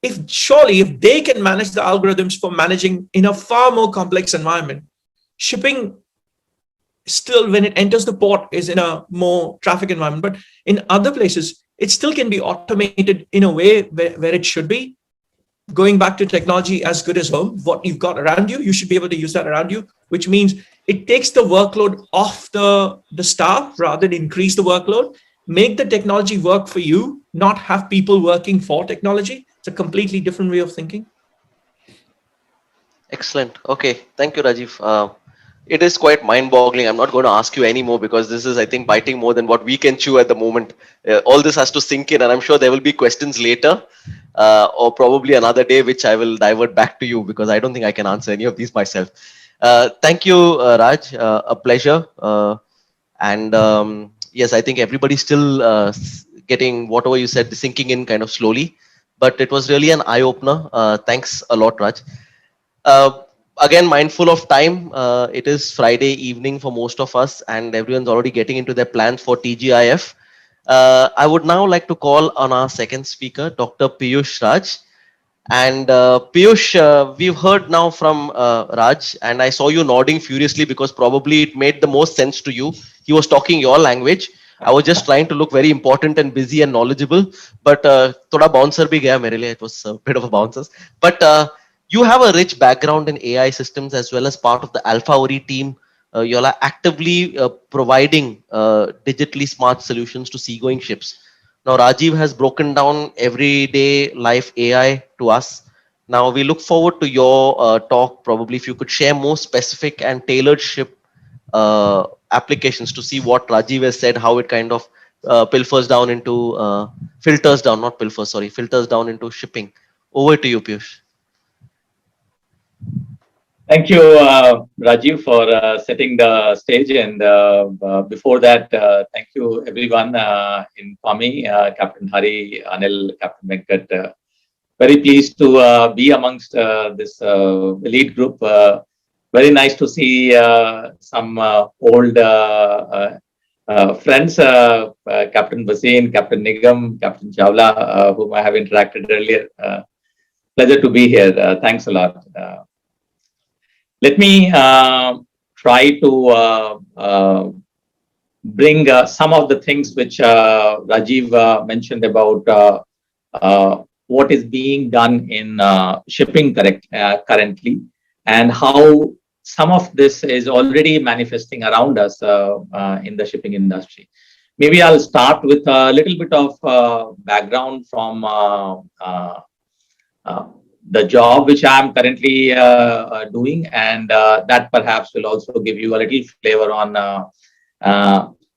if they can manage the algorithms for managing in a far more complex environment, shipping still, when it enters the port, is in a more traffic environment, but in other places, it still can be automated in a way where it should be. Going back to technology as good as home, what you've got around you, you should be able to use that around you, which means it takes the workload off the staff rather than increase the workload. Make the technology work for you, not have people working for technology. It's a completely different way of thinking. Excellent. Okay. Thank you, Rajiv. It is quite mind-boggling. I'm not going to ask you anymore because this is, I think, biting more than what we can chew at the moment. All this has to sink in, and I'm sure there will be questions later, or probably another day, which I will divert back to you because I don't think I can answer any of these myself. Thank you, Raj. A pleasure. And yes, I think everybody's still getting whatever you said sinking in kind of slowly, but it was really an eye-opener. Thanks a lot, Raj. Again, mindful of time, it is Friday evening for most of us, and everyone's already getting into their plans for TGIF. I would now like to call on our second speaker, Dr. Piyush Raj. And Piyush, we've heard now from Raj, and I saw you nodding furiously because probably it made the most sense to you. He was talking your language. I was just trying to look very important and busy and knowledgeable, but thoda bouncer bhi gaya mere liye. It was a bit of a bouncer. But you have a rich background in AI systems as well as part of the Alpha Ori team. You all are actively providing digitally smart solutions to seagoing ships. Now, Rajiv has broken down everyday life AI to us. Now, we look forward to your talk. Probably, if you could share more specific and tailored ship applications to see what Rajiv has said, how it kind of pilfers down into filters down, not pilfers, sorry, filters down into shipping. Over to you, Piyush. Thank you, Rajiv, for setting the stage. And before that, thank you, everyone in Kwame, Captain Hari, Anil, Captain Venkat. Very pleased to be amongst this elite group. Very nice to see some old friends, Captain Basin, Captain Nigam, Captain Chawla, whom I have interacted earlier. Pleasure to be here. Thanks a lot. Let me try to bring some of the things which Rajiv mentioned about what is being done in shipping currently, and how some of this is already manifesting around us in the shipping industry. Maybe I'll start with a little bit of background from the job which I'm currently doing, and that perhaps will also give you a little flavor on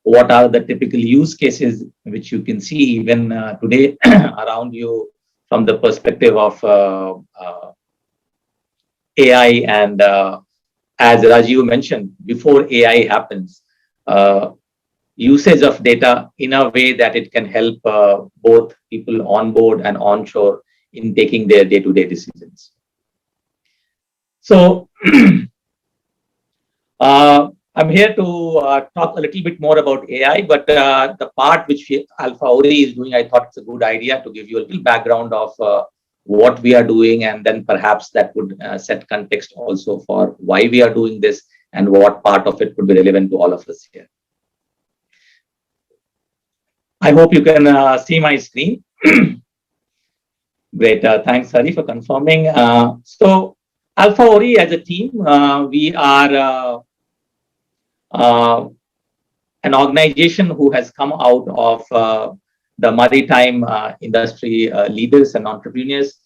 what are the typical use cases which you can see even today around you from the perspective of AI. And as Rajiv mentioned, before AI happens, usage of data in a way that it can help both people on board and onshore in taking their day-to-day decisions. So I'm here to talk a little bit more about AI, but the part which Alpha Ori is doing, I thought it's a good idea to give you a little background of what we are doing, and then perhaps that would set context also for why we are doing this and what part of it could be relevant to all of us here. I hope you can see my screen. Great. Thanks, Hari, for confirming. So Alpha Ori as a team, we are an organization who has come out of the maritime industry leaders and entrepreneurs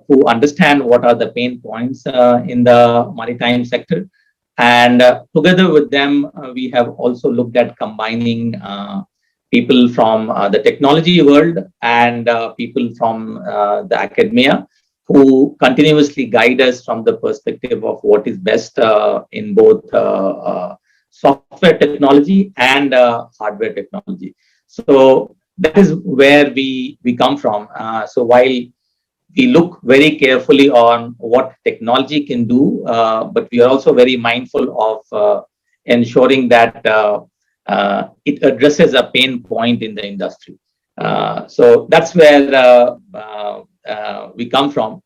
who understand what are the pain points in the maritime sector. And together with them, we have also looked at combining people from the technology world and people from the academia who continuously guide us from the perspective of what is best in both software technology and hardware technology. So that is where we come from. So while we look very carefully on what technology can do, but we are also very mindful of ensuring that it addresses a pain point in the industry. So that's where we come from.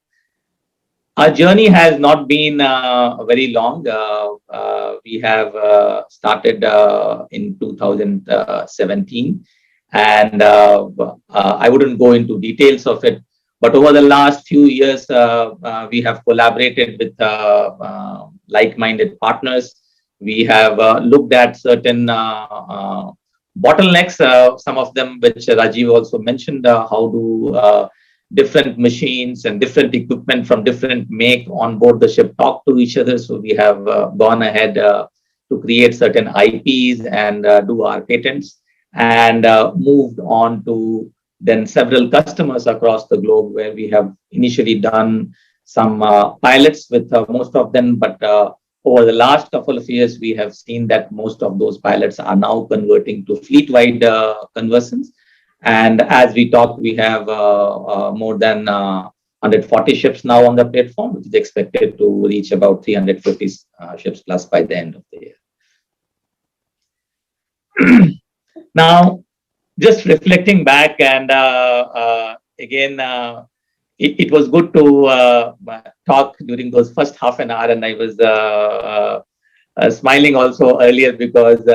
Our journey has not been very long. We have started in 2017, and I wouldn't go into details of it, but over the last few years, we have collaborated with like-minded partners. We have looked at certain bottlenecks, some of them which Rajiv also mentioned, how do different machines and different equipment from different make on board the ship talk to each other. So we have gone ahead to create certain IPs and do our patents, and moved on to then several customers across the globe where we have initially done some pilots with most of them, but over the last couple of years, we have seen that most of those pilots are now converting to fleet-wide conversions. And as we talk, we have more than 140 ships now on the platform, which is expected to reach about 350 ships plus by the end of the year. Now, just reflecting back, and again, it was good to talk during those first half an hour, and I was smiling also earlier because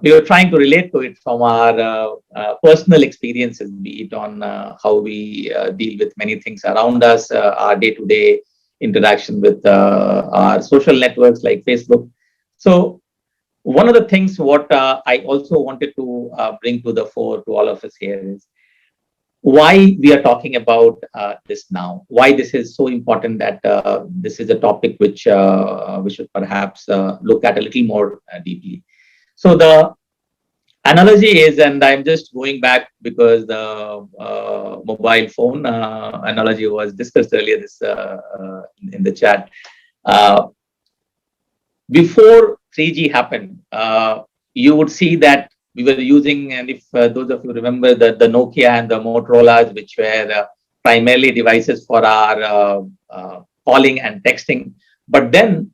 we were trying to relate to it from our personal experiences, be it on how we deal with many things around us, our day-to-day interaction with our social networks like Facebook. So one of the things what I also wanted to bring to the fore to all of us here is why we are talking about this now, why this is so important that this is a topic which we should perhaps look at a little more deeply. So the analogy is, and I'm just going back because the mobile phone analogy was discussed earlier this in the chat. Before 3G happened, you would see that we were using, and if those of you remember the Nokia and the Motorola's, which were primarily devices for our calling and texting. But then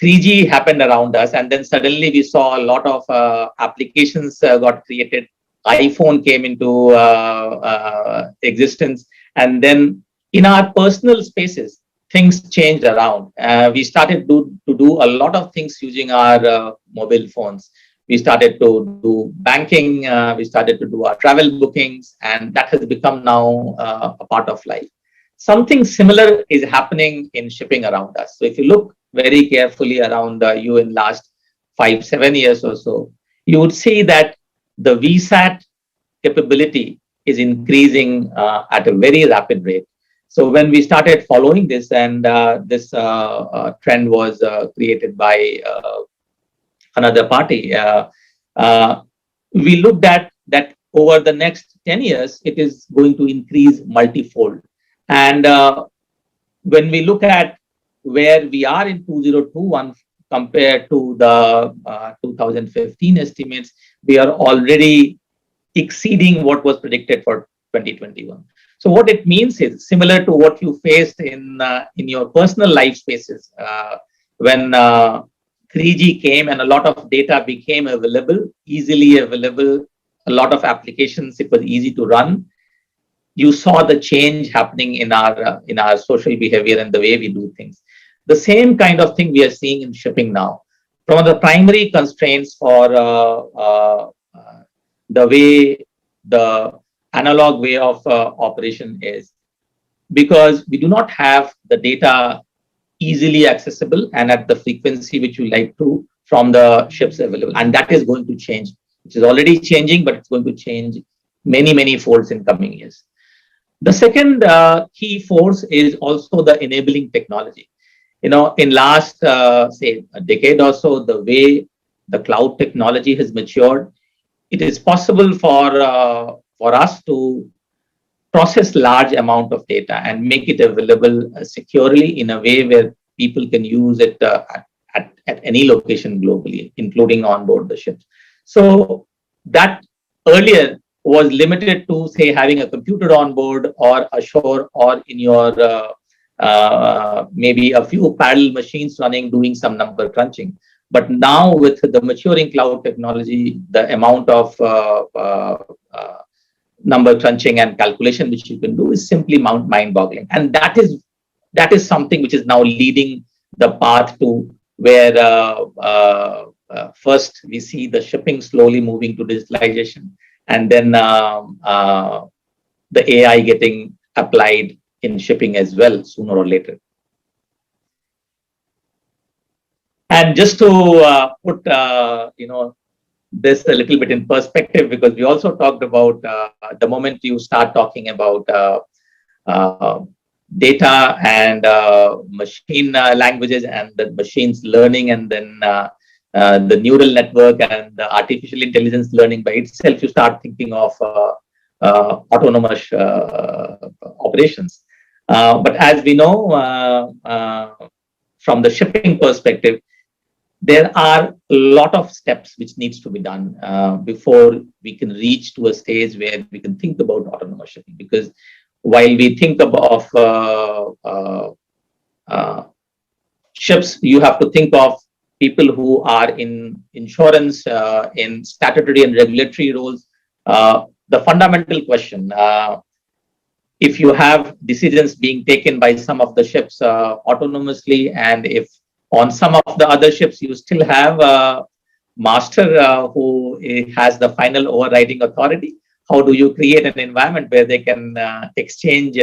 3G happened around us, and then suddenly we saw a lot of applications got created. iPhone came into existence, and then in our personal spaces, things changed around. We started to do a lot of things using our mobile phones. We started to do banking, we started to do our travel bookings, and that has become now a part of life. Something similar is happening in shipping around us. So if you look very carefully around you in last 5-7 years or so, you would see that the VSAT capability is increasing at a very rapid rate. So when we started following this, and this trend was created by another party, we looked at that over the next 10 years, it is going to increase multifold. And when we look at where we are in 2021 compared to the 2015 estimates, we are already exceeding what was predicted for 2021. So what it means is similar to what you faced in your personal life spaces when 3G came and a lot of data became available, easily available, a lot of applications, it was easy to run. You saw the change happening in our social behavior and the way we do things. The same kind of thing we are seeing in shipping now. One of the primary constraints for the way the analog way of operation is because we do not have the data easily accessible and at the frequency which we like to from the ships available. And that is going to change, which is already changing, but it's going to change many folds in coming years. The second key force is also the enabling technology. You know, in last, say, a decade or so, the way the cloud technology has matured, it is possible for us to process large amount of data and make it available securely in a way where people can use it at any location globally, including on board the ships. So that earlier was limited to, say, having a computer on board or ashore or in your maybe a few parallel machines running, doing some number crunching. But now with the maturing cloud technology, the amount of number crunching and calculation which you can do is simply mind-boggling. And that is something which is now leading the path to where first we see the shipping slowly moving to digitalization, and then the AI getting applied in shipping as well sooner or later. And just to put this a little bit in perspective, because we also talked about the moment you start talking about data and machine languages and the machines learning, and then the neural network and the artificial intelligence learning by itself, you start thinking of autonomous operations. But as we know, from the shipping perspective, there are a lot of steps which needs to be done before we can reach to a stage where we can think about autonomous shipping. Because while we think of ships, you have to think of people who are in insurance, in statutory and regulatory roles, The fundamental question, if you have decisions being taken by some of the ships autonomously, and if on some of the other ships you still have a master who has the final overriding authority, how do you create an environment where they can exchange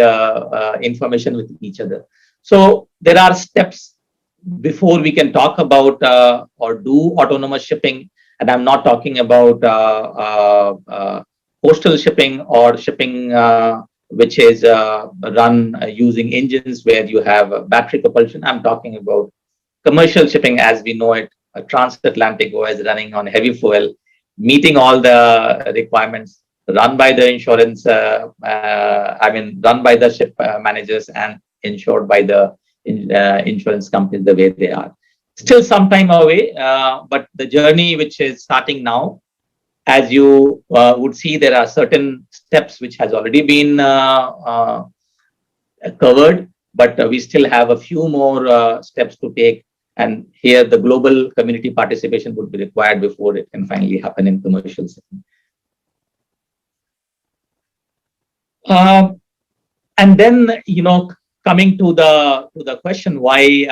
information with each other? So there are steps before we can talk about or do autonomous shipping. And I'm not talking about coastal shipping or shipping which is run using engines where you have battery propulsion. I'm talking about commercial shipping as we know it, a transatlantic voyage running on heavy fuel, meeting all the requirements, run by the insurance, run by the ship managers and insured by the insurance companies the way they are. Still some time away, but the journey which is starting now, as you would see, there are certain steps which has already been covered, but we still have a few more steps to take. And here the global community participation would be required before it can finally happen in commercial setting. And then, coming to the question why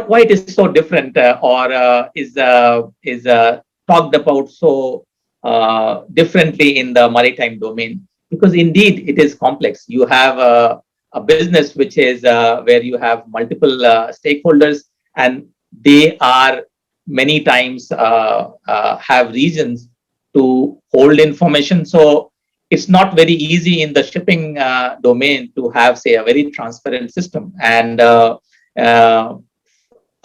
why it is so different or is talked about so differently in the maritime domain, because indeed it is complex. You have a business which is where you have multiple stakeholders, and they are many times have reasons to hold information. So it's not very easy in the shipping domain to have, say, a very transparent system and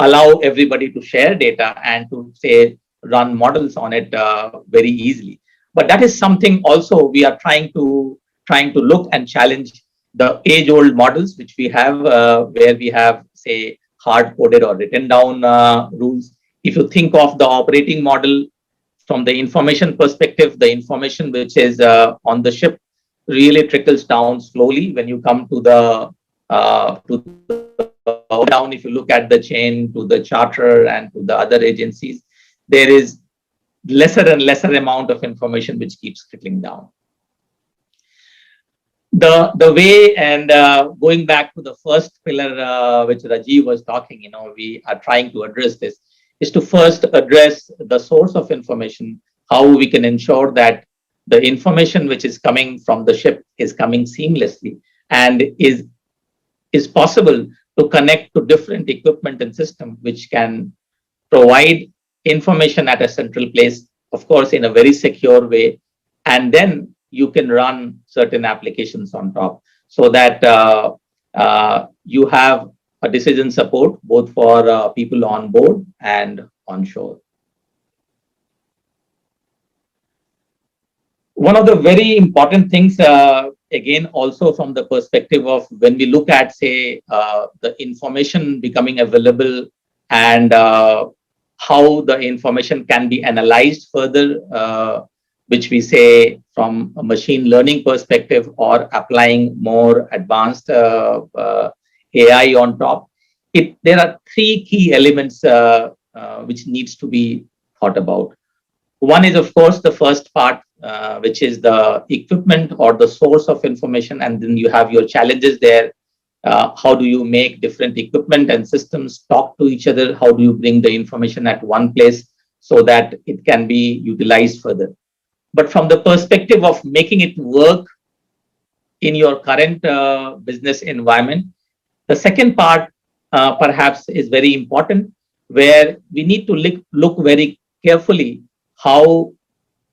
allow everybody to share data and to, say, run models on it very easily. But that is something also we are trying to look and challenge the age-old models which we have, where we have, say, hard-coded or written down rules. If you think of the operating model from the information perspective, the information which is on the ship really trickles down slowly. When you come to the down, if you look at the chain to the charter and to the other agencies, there is lesser and lesser amount of information which keeps trickling down. The way, and going back to the first pillar which Rajiv was talking, we are trying to address this, is to first address the source of information, how we can ensure that the information which is coming from the ship is coming seamlessly and is possible to connect to different equipment and system which can provide information at a central place, of course, in a very secure way. And then you can run certain applications on top so that you have a decision support both for people on board and on shore. One of the very important things, again, also from the perspective of when we look at, say, the information becoming available and how the information can be analyzed further, which we say from a machine learning perspective or applying more advanced AI on top. There are three key elements which needs to be thought about. One is, of course, the first part, which is the equipment or the source of information, and then you have your challenges there. How do you make different equipment and systems talk to each other? How do you bring the information at one place so that it can be utilized further? But from the perspective of making it work in your current business environment, the second part perhaps is very important, where we need to look very carefully how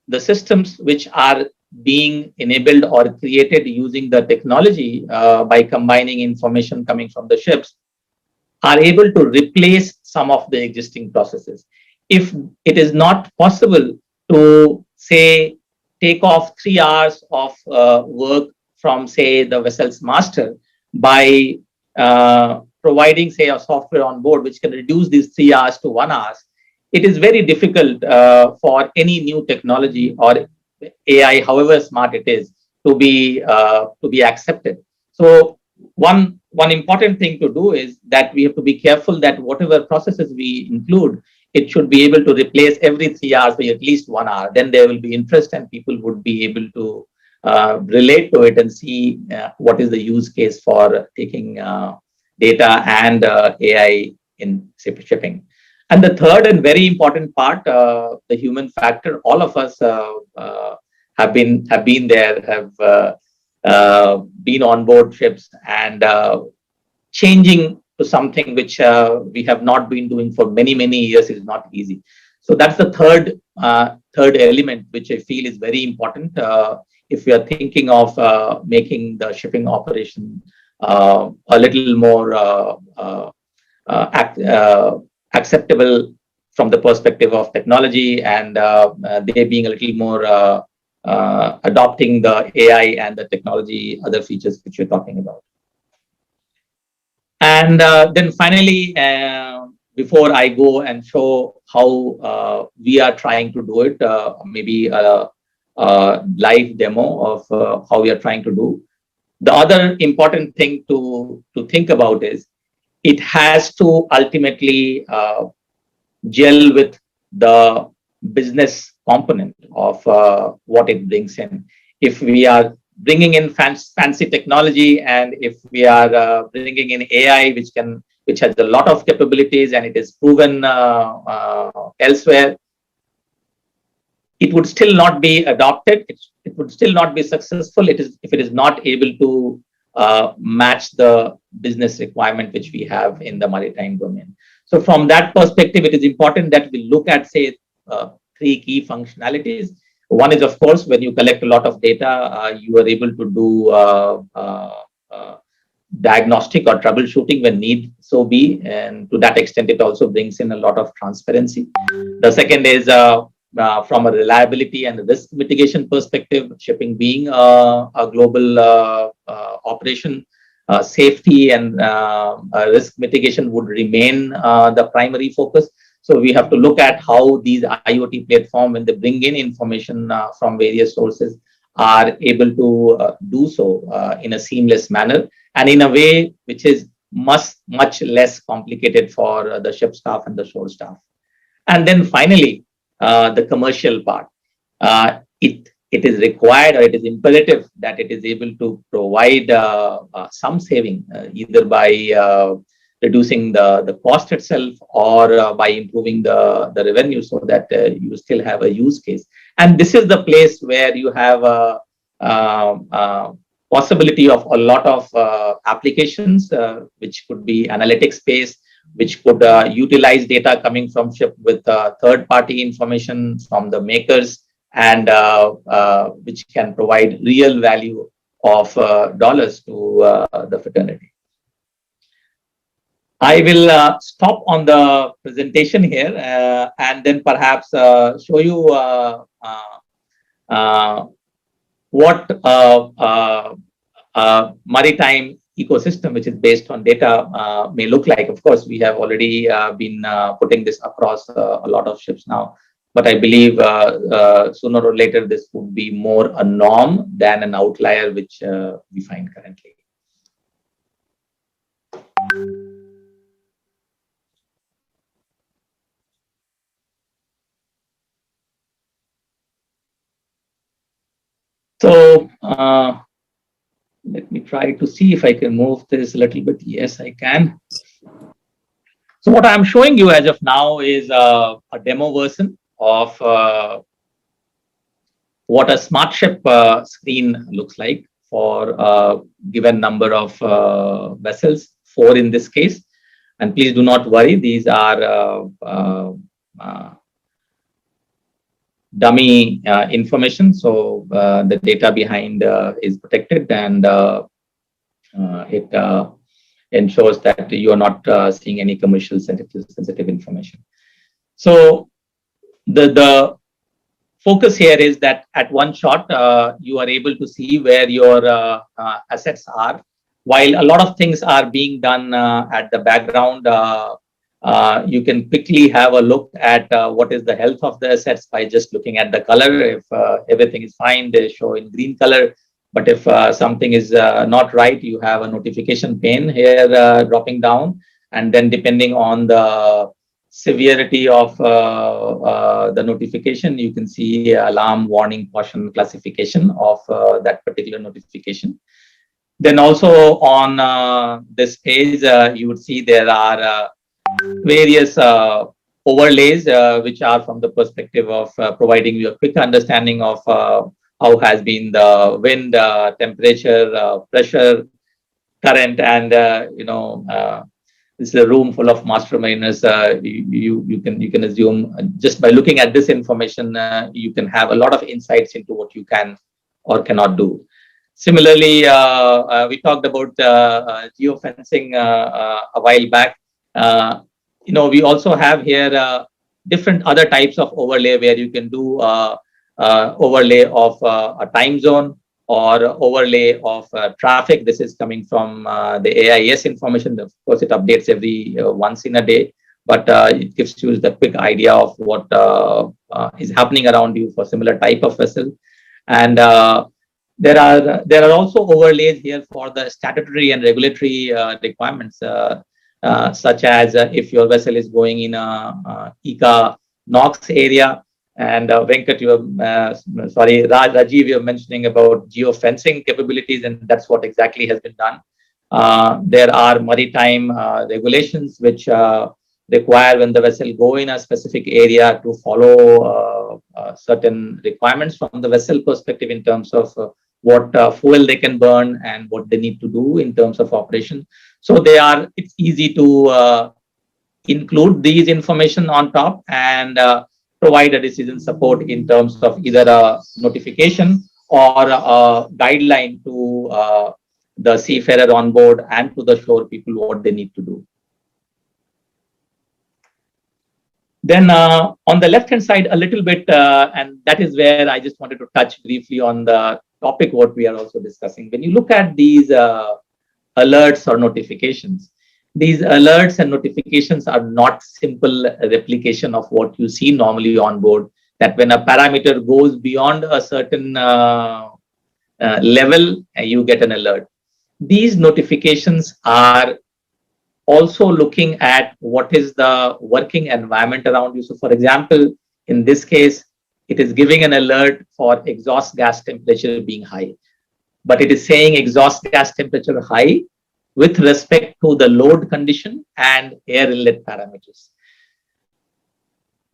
the systems which are being enabled or created using the technology by combining information coming from the ships are able to replace some of the existing processes. If it is not possible to, say, take off 3 hours of work from, say, the vessel's master by providing, say, a software on board which can reduce these 3 hours to 1 hour, it is very difficult for any new technology or AI, however smart it is, to be accepted. So one important thing to do is that we have to be careful that whatever processes we include it should be able to replace every 3 hours by at least 1 hour. Then there will be interest and people would be able to relate to it and see what is the use case for taking data and AI in shipping. And the third and very important part, the human factor. All of us have been there, have been on board ships, and changing to something which we have not been doing for many years is not easy. So that's the third element which I feel is very important if we are thinking of making the shipping operation a little more acceptable from the perspective of technology, and they being a little more adopting the AI and the technology, other features which you're talking about. And then finally, before I go and show how we are trying to do it, maybe a live demo of how we are trying to do. The other important thing to think about is it has to ultimately gel with the business component of what it brings in. If we are bringing in fancy technology, and if we are bringing in AI, which has a lot of capabilities and it is proven elsewhere, it would still not be adopted. It would still not be successful. If it is not able to match the business requirement which we have in the maritime domain. So from that perspective, it is important that we look at, say, 3 key functionalities. One is, of course, when you collect a lot of data, you are able to do diagnostic or troubleshooting when need so be, and to that extent, it also brings in a lot of transparency. The second is from a reliability and risk mitigation perspective, shipping being a global operation, safety and risk mitigation would remain the primary focus. So we have to look at how these IoT platforms, when they bring in information from various sources, are able to do so in a seamless manner and in a way which is much less complicated for the ship staff and the shore staff. And then finally, the commercial part. It is required, or it is imperative, that it is able to provide some saving, either by reducing the cost itself or by improving the revenue, so that you still have a use case. And this is the place where you have a possibility of a lot of applications, which could be analytics based, which could utilize data coming from ship with third-party information from the makers, and which can provide real value of dollars to the fraternity. I will stop on the presentation here and then perhaps show you what maritime ecosystem, which is based on data, may look like. Of course, we have already been putting this across a lot of ships now, but I believe sooner or later this would be more a norm than an outlier, which we find currently. So let me try to see if I can move this a little bit. Yes, I can. So what I'm showing you as of now is a demo version of what a smart ship screen looks like for a given number of vessels, 4 in this case. And please do not worry, these are dummy information, so the data behind is protected, and it ensures that you are not seeing any commercial sensitive information. So the focus here is that at one shot you are able to see where your assets are, while a lot of things are being done at the background. You can quickly have a look at what is the health of the assets by just looking at the color. If everything is fine, they show in green color. But if something is not right, you have a notification pane here dropping down. And then depending on the severity of the notification. You can see alarm, warning, caution, classification of that particular notification. Then also on this page, you would see there are various overlays which are from the perspective of providing you a quick understanding of how has been the wind, temperature, pressure, current, and this is a room full of masterminders. You can assume just by looking at this information, you can have a lot of insights into what you can or cannot do. Similarly, we talked about geofencing a while back. We also have here different other types of overlay where you can do overlay of a time zone or overlay of traffic. This is coming from the AIS information. Of course, it updates every once in a day, but it gives you the quick idea of what is happening around you for similar type of vessel. And there are also overlays here for the statutory and regulatory requirements, such as if your vessel is going in a ICA NOx area. And Venkat, Rajiv, you're mentioning about geofencing capabilities, and that's what exactly has been done. There are maritime regulations which require when the vessel go in a specific area to follow certain requirements from the vessel perspective in terms of what fuel they can burn and what they need to do in terms of operation. So it's easy to include these information on top and provide a decision support in terms of either a notification or a guideline to the seafarer on board and to the shore people what they need to do. Then on the left hand side a little bit, and that is where I just wanted to touch briefly on the topic what we are also discussing. When you look at these alerts or notifications, these alerts and notifications are not simple replication of what you see normally on board, that when a parameter goes beyond a certain level, you get an alert. These notifications are also looking at what is the working environment around you. So for example, in this case, it is giving an alert for exhaust gas temperature being high, but it is saying exhaust gas temperature high with respect to the load condition and air inlet parameters.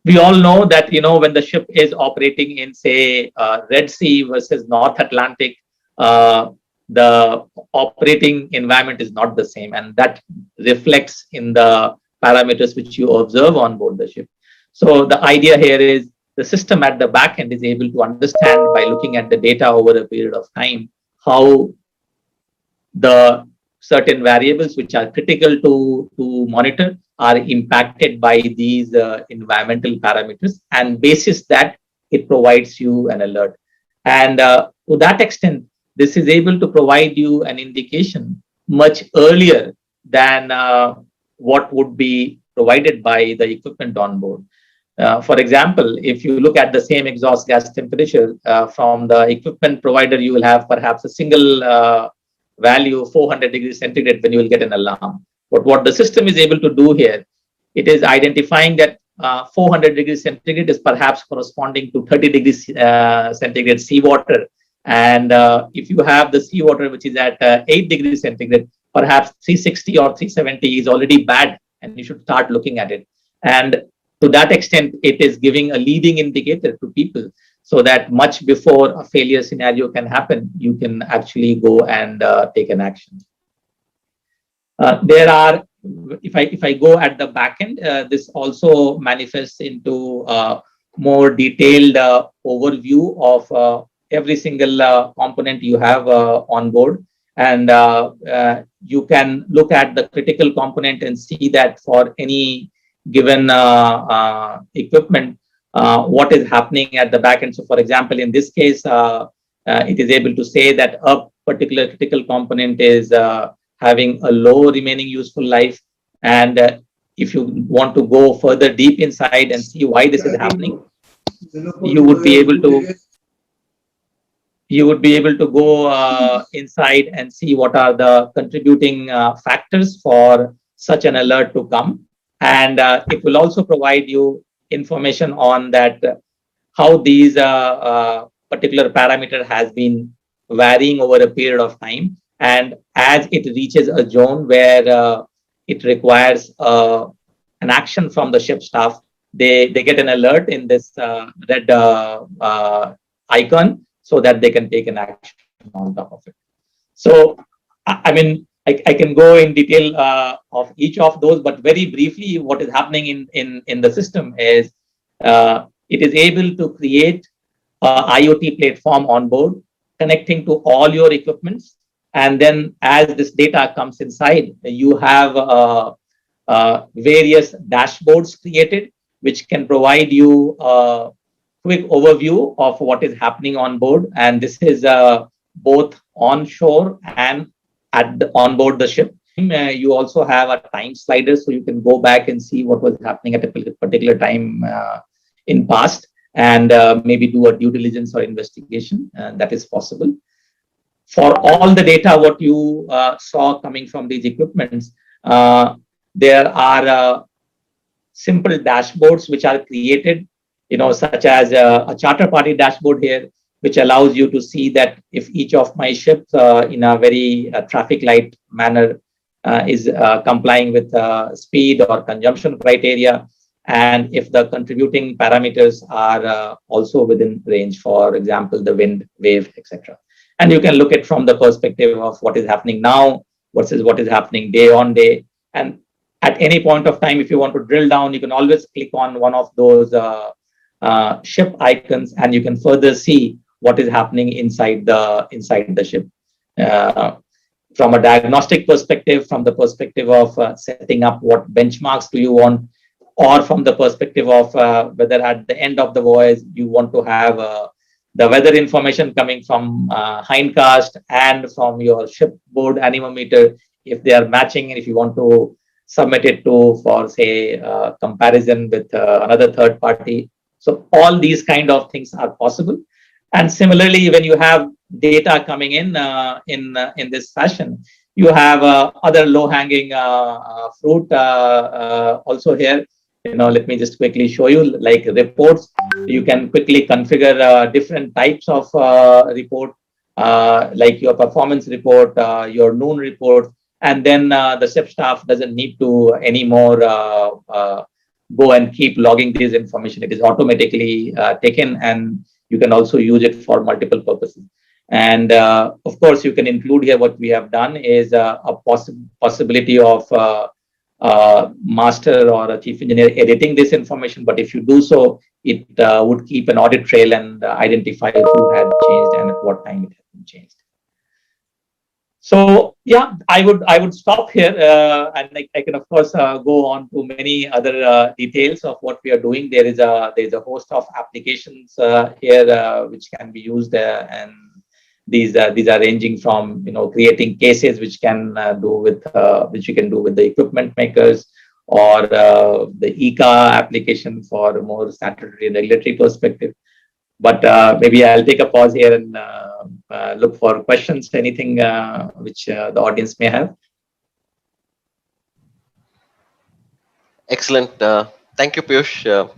We all know that, when the ship is operating in, say, Red Sea versus North Atlantic, the operating environment is not the same, and that reflects in the parameters which you observe on board the ship. So the idea here is the system at the back end is able to understand by looking at the data over a period of time how the certain variables which are critical to monitor are impacted by these environmental parameters, and basis that it provides you an alert. And to that extent, this is able to provide you an indication much earlier than what would be provided by the equipment on board. For example, if you look at the same exhaust gas temperature from the equipment provider, you will have perhaps a single value 400 degrees centigrade when you will get an alarm. But what the system is able to do here, it is identifying that 400 degrees centigrade is perhaps corresponding to 30 degrees centigrade seawater. And if you have the seawater which is at 8 degrees centigrade, perhaps 360 or 370 is already bad, and you should start looking at it. And to that extent, it is giving a leading indicator to people, so that much before a failure scenario can happen, you can actually go and take an action. There are, if I go at the back end, this also manifests into more detailed overview of every single component you have on board. And you can look at the critical component and see that for any given equipment, what is happening at the back end. So for example, in this case, it is able to say that a particular critical component is having a low remaining useful life. And if you want to go further deep inside and see why this is happening, you would be able to go inside and see what are the contributing factors for such an alert to come. And it will also provide you information on that how these particular parameter has been varying over a period of time. And as it reaches a zone where it requires an action from the ship staff, they get an alert in this red icon so that they can take an action on top of it. So, I mean, I can go in detail of each of those, but very briefly, what is happening in the system is it is able to create a IoT platform on board, connecting to all your equipments. And then as this data comes inside, you have various dashboards created, which can provide you a quick overview of what is happening on board. And this is both onshore and on board the ship. You also have a time slider, so you can go back and see what was happening at a particular time in past, and maybe do a due diligence or investigation. That is possible. For all the data, what you saw coming from these equipments, there are simple dashboards which are created, such as a charter party dashboard here, which allows you to see that if each of my ships in a very traffic light manner is complying with speed or consumption criteria, and if the contributing parameters are also within range, for example, the wind, wave, etc. And you can look at from the perspective of what is happening now versus what is happening day on day. And at any point of time, if you want to drill down, you can always click on one of those ship icons, and you can further see what is happening inside the ship. From a diagnostic perspective, from the perspective of setting up what benchmarks do you want, or from the perspective of whether at the end of the voyage you want to have the weather information coming from hindcast and from your shipboard anemometer, if they are matching, and if you want to submit it to for say comparison with another third party. So all these kind of things are possible. And similarly, when you have data coming in this fashion, you have other low-hanging fruit also here. Let me just quickly show you, like reports. You can quickly configure different types of report, like your performance report, your noon report, and then the ship staff doesn't need to anymore go and keep logging this information. It is automatically taken, and you can also use it for multiple purposes. And of course, you can include here what we have done is a possibility of master or a chief engineer editing this information. But if you do so, it would keep an audit trail and identify who had changed and at what time it had been changed. So yeah, I would stop here, and I can of course go on to many other details of what we are doing. There's a host of applications here which can be used, and these are ranging from creating cases which can do with which you can do with the equipment makers, or the ECA application for a more statutory and regulatory perspective. But maybe I'll take a pause here and look for questions, anything which the audience may have. Excellent. Thank you, Piyush.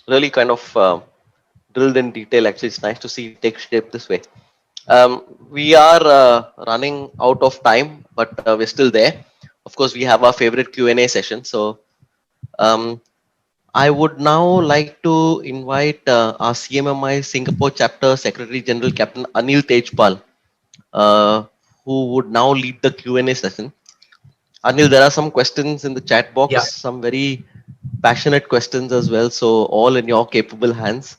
Really kind of drilled in detail. Actually, it's nice to see it take shape this way. We are running out of time, but we're still there. Of course, we have our favorite Q&A session. So I would now like to invite our CMMI Singapore Chapter Secretary General Captain Anil Tejpal, who would now lead the Q&A session. Anil, there are some questions in the chat box, some very passionate questions as well. So all in your capable hands.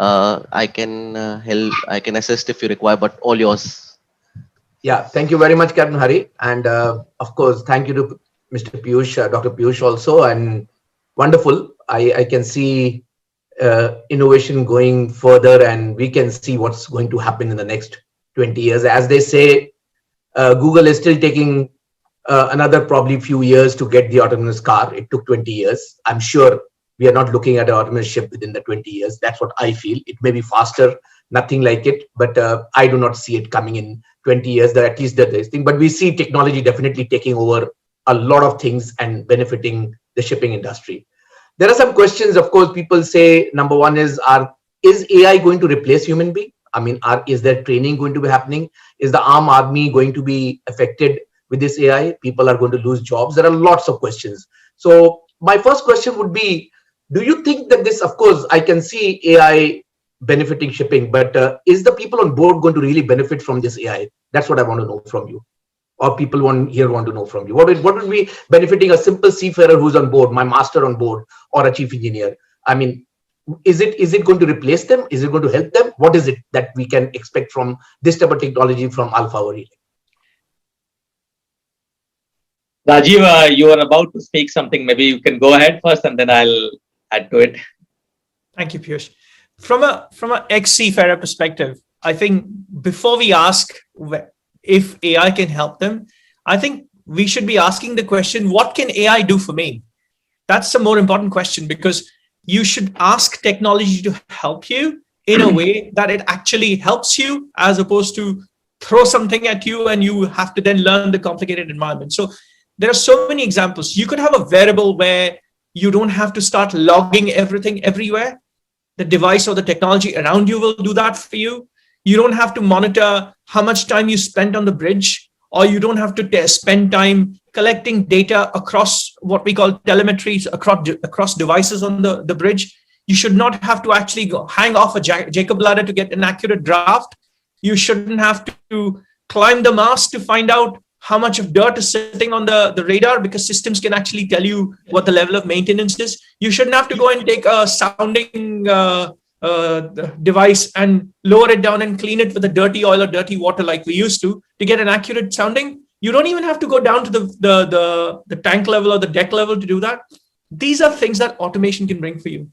I can help, I can assist if you require, but all yours. Yeah, thank you very much, Captain Hari. And of course, thank you to Mr. Piyush, Dr. Piyush also, and wonderful. I can see innovation going further, and we can see what's going to happen in the next 20 years. As they say, Google is still taking another probably few years to get the autonomous car. It took 20 years. I'm sure we are not looking at an autonomous ship within the 20 years. That's what I feel. It may be faster, nothing like it, but I do not see it coming in 20 years, at least that thing. But we see technology definitely taking over a lot of things and benefiting the shipping industry. There are some questions, of course. People say, number one is AI going to replace human being? I mean, is there training going to be happening? Is the armed army going to be affected with this AI? People are going to lose jobs. There are lots of questions. So my first question would be, do you think that this, of course, I can see AI benefiting shipping, but is the people on board going to really benefit from this AI? That's what I want to know from you. Or people want to know from you. What would be benefiting a simple seafarer who's on board, my master on board, or a chief engineer? I mean, is it going to replace them? Is it going to help them? What is it that we can expect from this type of technology from Alpha or Relay? Rajiv, you are about to speak something. Maybe you can go ahead first, and then I'll add to it. Thank you, Piyush. From a ex-seafarer perspective, I think before we ask if AI can help them, I think we should be asking the question, what can AI do for me? That's the more important question, because you should ask technology to help you in a way that it actually helps you, as opposed to throw something at you and you have to then learn the complicated environment. So there are so many examples. You could have a wearable where you don't have to start logging everything everywhere. The device or the technology around you will do that for you. You don't have to monitor how much time you spent on the bridge, or you don't have to spend time collecting data across what we call telemetries across devices on the bridge. You should not have to actually go hang off a Jacob ladder to get an accurate draft. You shouldn't have to climb the mast to find out how much of dirt is sitting on the radar, because systems can actually tell you what the level of maintenance is. You shouldn't have to go and take a sounding device and lower it down and clean it with a dirty oil or dirty water like we used to get an accurate sounding. You don't even have to go down to the tank level or the deck level to do that. These are things that automation can bring for you.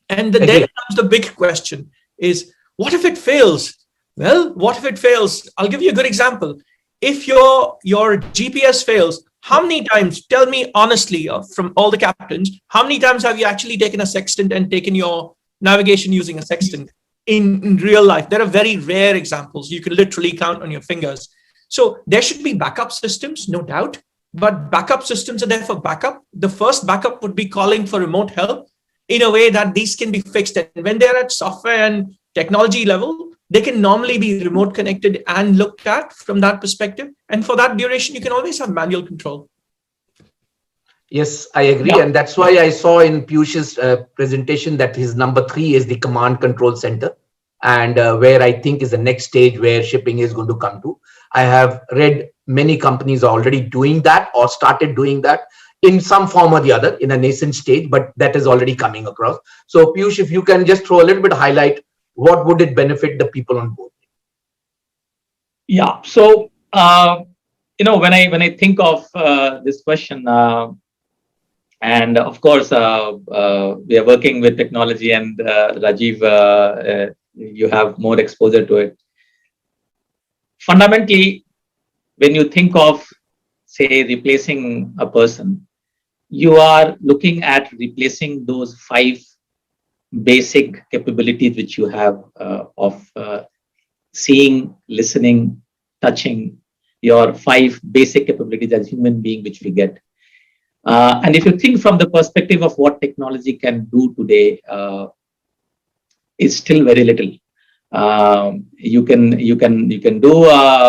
And then comes the big question is, what if it fails? Well, what if it fails? I'll give you a good example. If your GPS fails, how many times, tell me honestly, from all the captains, how many times have you actually taken a sextant and taken your navigation using a sextant in real life? There are very rare examples. You can literally count on your fingers. So there should be backup systems, no doubt, but backup systems are there for backup. The first backup would be calling for remote help in a way that these can be fixed. And when they're at software and technology level, they can normally be remote connected and looked at from that perspective. And for that duration, you can always have manual control. Yes, I agree. Yeah. And that's why I saw in Piyush's presentation that his number 3 is the command control center, and where I think is the next stage where shipping is going to come to. I have read many companies are already doing that or started doing that in some form or the other in a nascent stage, but that is already coming across. So Piyush, if you can just throw a little bit of highlight, what would it benefit the people on board? Yeah. So, when I think of this question, and of course, we are working with technology, and Rajiv, you have more exposure to it. Fundamentally, when you think of, say, replacing a person, you are looking at replacing those 5 basic capabilities which you have of seeing, listening, touching, your 5 basic capabilities as human being which we get. And if you think from the perspective of what technology can do today, is still very little. You can do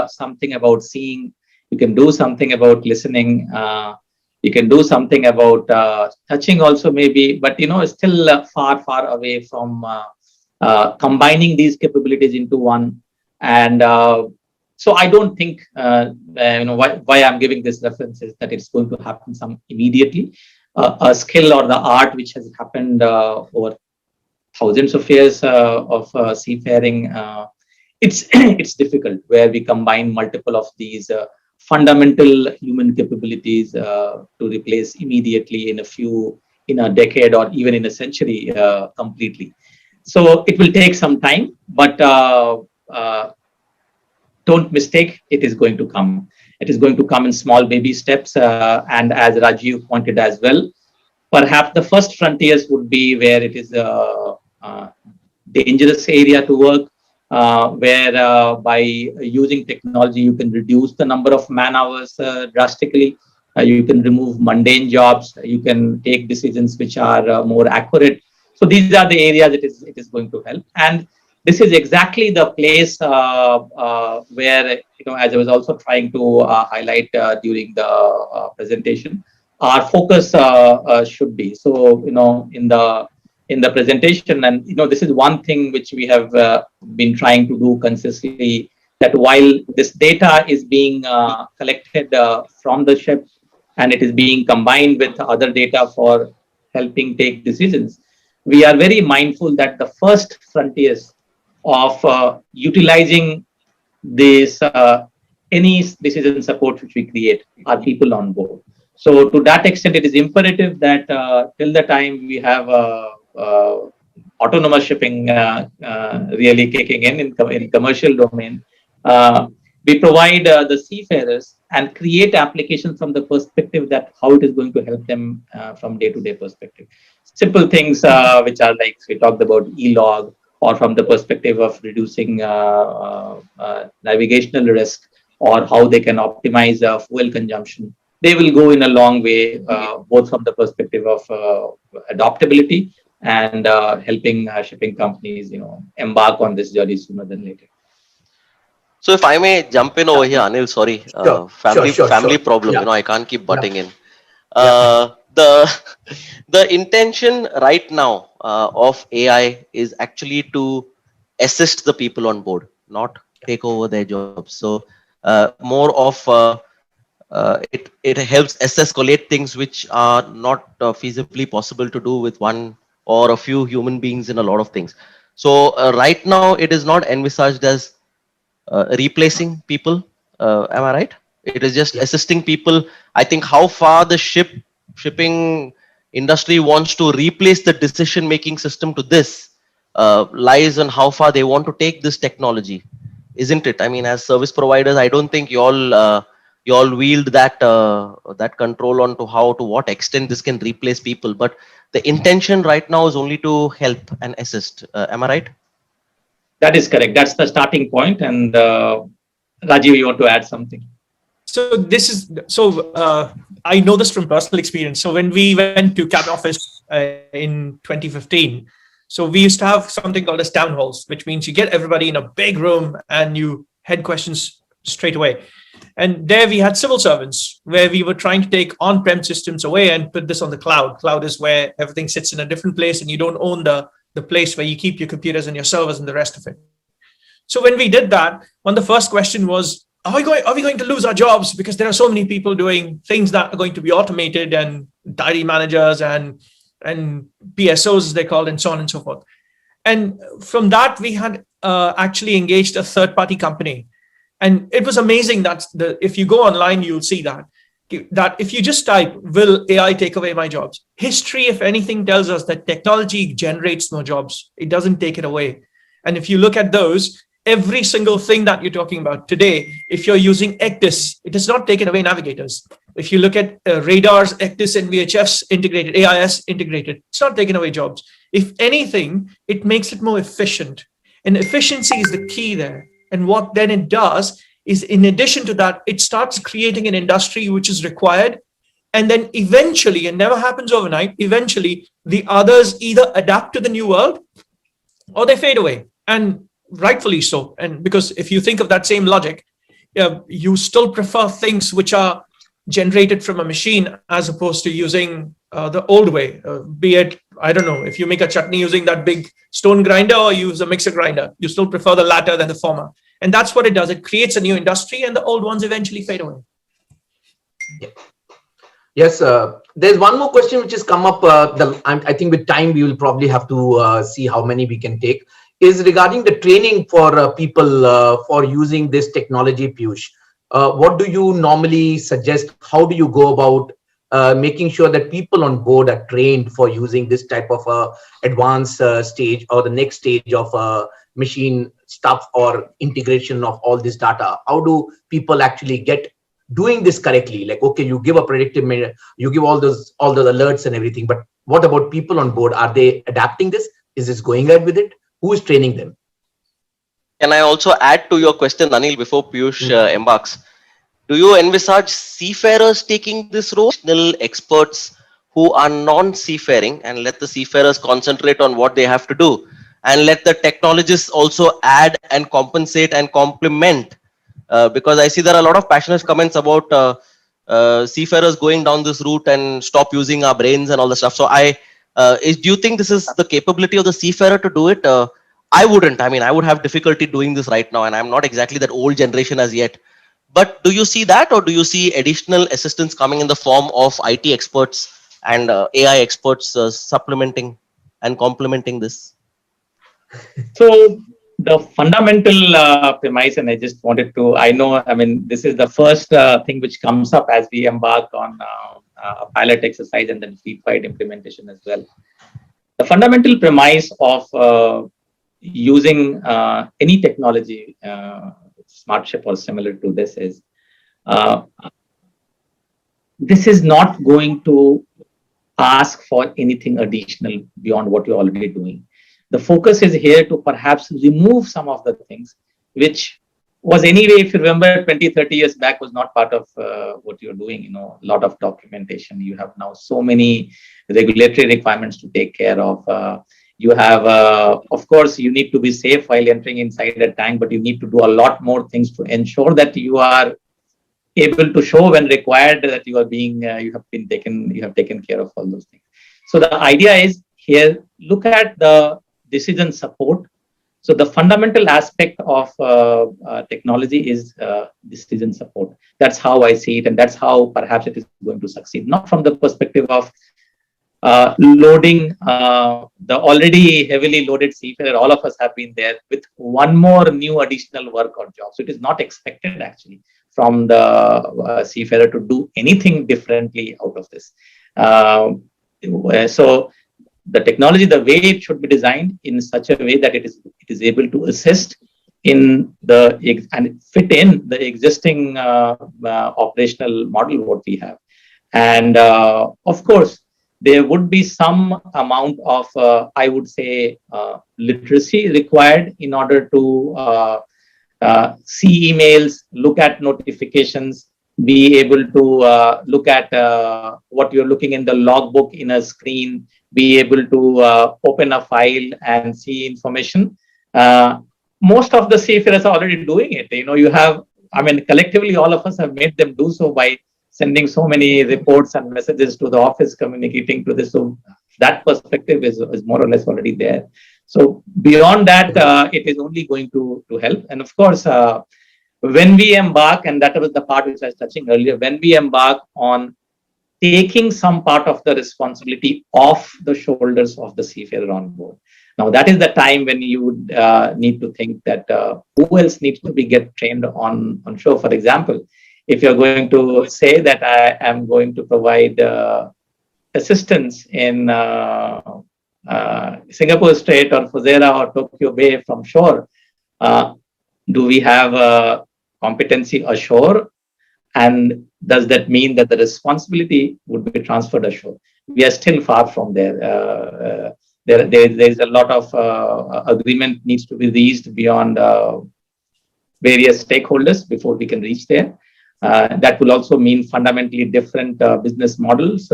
something about seeing. You can do something about listening. You can do something about touching also maybe, but still far away from combining these capabilities into one. And so I don't think why I'm giving this reference is that it's going to happen immediately. A skill or the art which has happened over thousands of years of seafaring, it's difficult, where we combine multiple of these fundamental human capabilities to replace immediately in a decade or even in a century completely. So it will take some time, but don't mistake, it is going to come. It is going to come in small baby steps. And as Rajiv pointed as well, perhaps the first frontiers would be where it is a dangerous area to work, where by using technology, you can reduce the number of man hours drastically. You can remove mundane jobs. You can take decisions which are more accurate. So these are the areas it is going to help. And this is exactly the place where, as I was also trying to highlight during the presentation, our focus should be. So, in the presentation, and this is one thing which we have been trying to do consistently, that while this data is being collected from the ship and it is being combined with other data for helping take decisions, we are very mindful that the first frontiers of utilizing this any decision support which we create are people on board. So to that extent, it is imperative that till the time we have autonomous shipping really kicking in commercial domain, we provide the seafarers and create applications from the perspective that how it is going to help them from day-to-day perspective. Simple things which are like we talked about e-log, or from the perspective of reducing navigational risk, or how they can optimize fuel consumption. They will go in a long way, both from the perspective of adaptability and helping shipping companies, embark on this journey sooner than later. So if I may jump in over here, Anil, sorry, family problem. Yeah. I can't keep butting in. Yeah. The intention right now of AI is actually to assist the people on board, not take over their jobs. So more of it helps assess, collate things which are not feasibly possible to do with one or a few human beings in a lot of things. So right now it is not envisaged as replacing people. Am I right? It is just assisting people. I think how far the shipping industry wants to replace the decision making system to this lies on how far they want to take this technology, isn't it? I mean, as service providers, I don't think you all wield that that control on to how, to what extent this can replace people. But the intention right now is only to help and assist. Am I right? That is correct. That's the starting point. And Rajiv, you want to add something? So I know this from personal experience. So when we went to Cabin Office in 2015, so we used to have something called as town halls, which means you get everybody in a big room and you head questions straight away. And there we had civil servants where we were trying to take on-prem systems away and put this on the cloud. Cloud is where everything sits in a different place and you don't own the place where you keep your computers and your servers and the rest of it. So when we did that, one of the first question was, are we going to lose our jobs because there are so many people doing things that are going to be automated, and diary managers and PSOs as they called, and so on and so forth. And from that, we had actually engaged a third-party company. And it was amazing that if you go online, you'll see that if you just type, will AI take away my jobs? History, if anything, tells us that technology generates no jobs. It doesn't take it away. And if you look at those, every single thing that you're talking about today, if you're using ECDIS, it has not taken away navigators. If you look at radars, ECDIS and VHFs integrated, AIS integrated, it's not taking away jobs. If anything, it makes it more efficient. And efficiency is the key there. And what then it does is, in addition to that, it starts creating an industry which is required. And then eventually, it never happens overnight, eventually the others either adapt to the new world or they fade away. And rightfully so. And because if you think of that same logic, you still prefer things which are generated from a machine as opposed to using the old way, be it, I don't know, if you make a chutney using that big stone grinder or use a mixer grinder, you still prefer the latter than the former. And that's what it does. It creates a new industry and the old ones eventually fade away. Yes, there's one more question which has come up. I think with time, we will probably have to see how many we can take, is regarding the training for people for using this technology, Piyush. What do you normally suggest? How do you go about making sure that people on board are trained for using this type of advanced stage, or the next stage of machine stuff or integration of all this data? How do people actually get doing this correctly? Like, okay, you give a predictive, you give all those alerts and everything, but what about people on board? Are they adapting this? Is this going ahead with it? Who is training them? Can I also add to your question, Anil, before Piyush embarks? do you envisage seafarers taking this role, additional experts who are non-seafaring, and let the seafarers concentrate on what they have to do, and let the technologists also add and compensate and complement? Because I see there are a lot of passionate comments about seafarers going down this route and stop using our brains and all the stuff. So do you think this is the capability of the seafarer to do it? I wouldn't. I mean, I would have difficulty doing this right now, and I'm not exactly that old generation as yet. But do you see that, or do you see additional assistance coming in the form of IT experts and AI experts supplementing and complementing this? So the fundamental premise, and I just wanted to, I mean, this is the first thing which comes up as we embark on a pilot exercise and then fleet-wide implementation as well. The fundamental premise of using any technology, smart ship or similar to this, is this is not going to ask for anything additional beyond what you're already doing. The focus is here to perhaps remove some of the things which was anyway, if you remember 20, 30 years back, was not part of what you're doing. You know, a lot of documentation. You have now so many regulatory requirements to take care of. You have, of course, you need to be safe while entering inside a tank, but you need to do a lot more things to ensure that you are able to show when required that you are being, you have taken care of all those things. So the idea is here, look at the decision support. So the fundamental aspect of technology is decision support. That's how I see it, and that's how perhaps it is going to succeed. Not from the perspective of loading the already heavily loaded seafarer. All of us have been there with one more new additional work or job. So it is not expected actually from the seafarer to do anything differently out of this. So the technology, the way it should be designed in such a way that it is able to assist in the and fit in the existing operational model what we have. And of course, there would be some amount of, I would say, literacy required in order to see emails, look at notifications, be able to look at what you're looking in the logbook in a screen, be able to open a file and see information. Most of the seafarers are already doing it. You know, you have, I mean, collectively, all of us have made them do so by sending so many reports and messages to the office, communicating to this. So that perspective is more or less already there. So beyond that, it is only going to help. And of course, when we embark, and that was the part which I was touching earlier, when we embark on taking some part of the responsibility off the shoulders of the seafarer on board. Now, that is the time when you would need to think that who else needs to be get trained on shore. For example, if you're going to say that I am going to provide assistance in Singapore Strait or Fujairah or Tokyo Bay from shore, do we have competency ashore? And does that mean that the responsibility would be transferred ashore? We are still far from there. There is a lot of agreement needs to be reached beyond various stakeholders before we can reach there. That will also mean fundamentally different business models.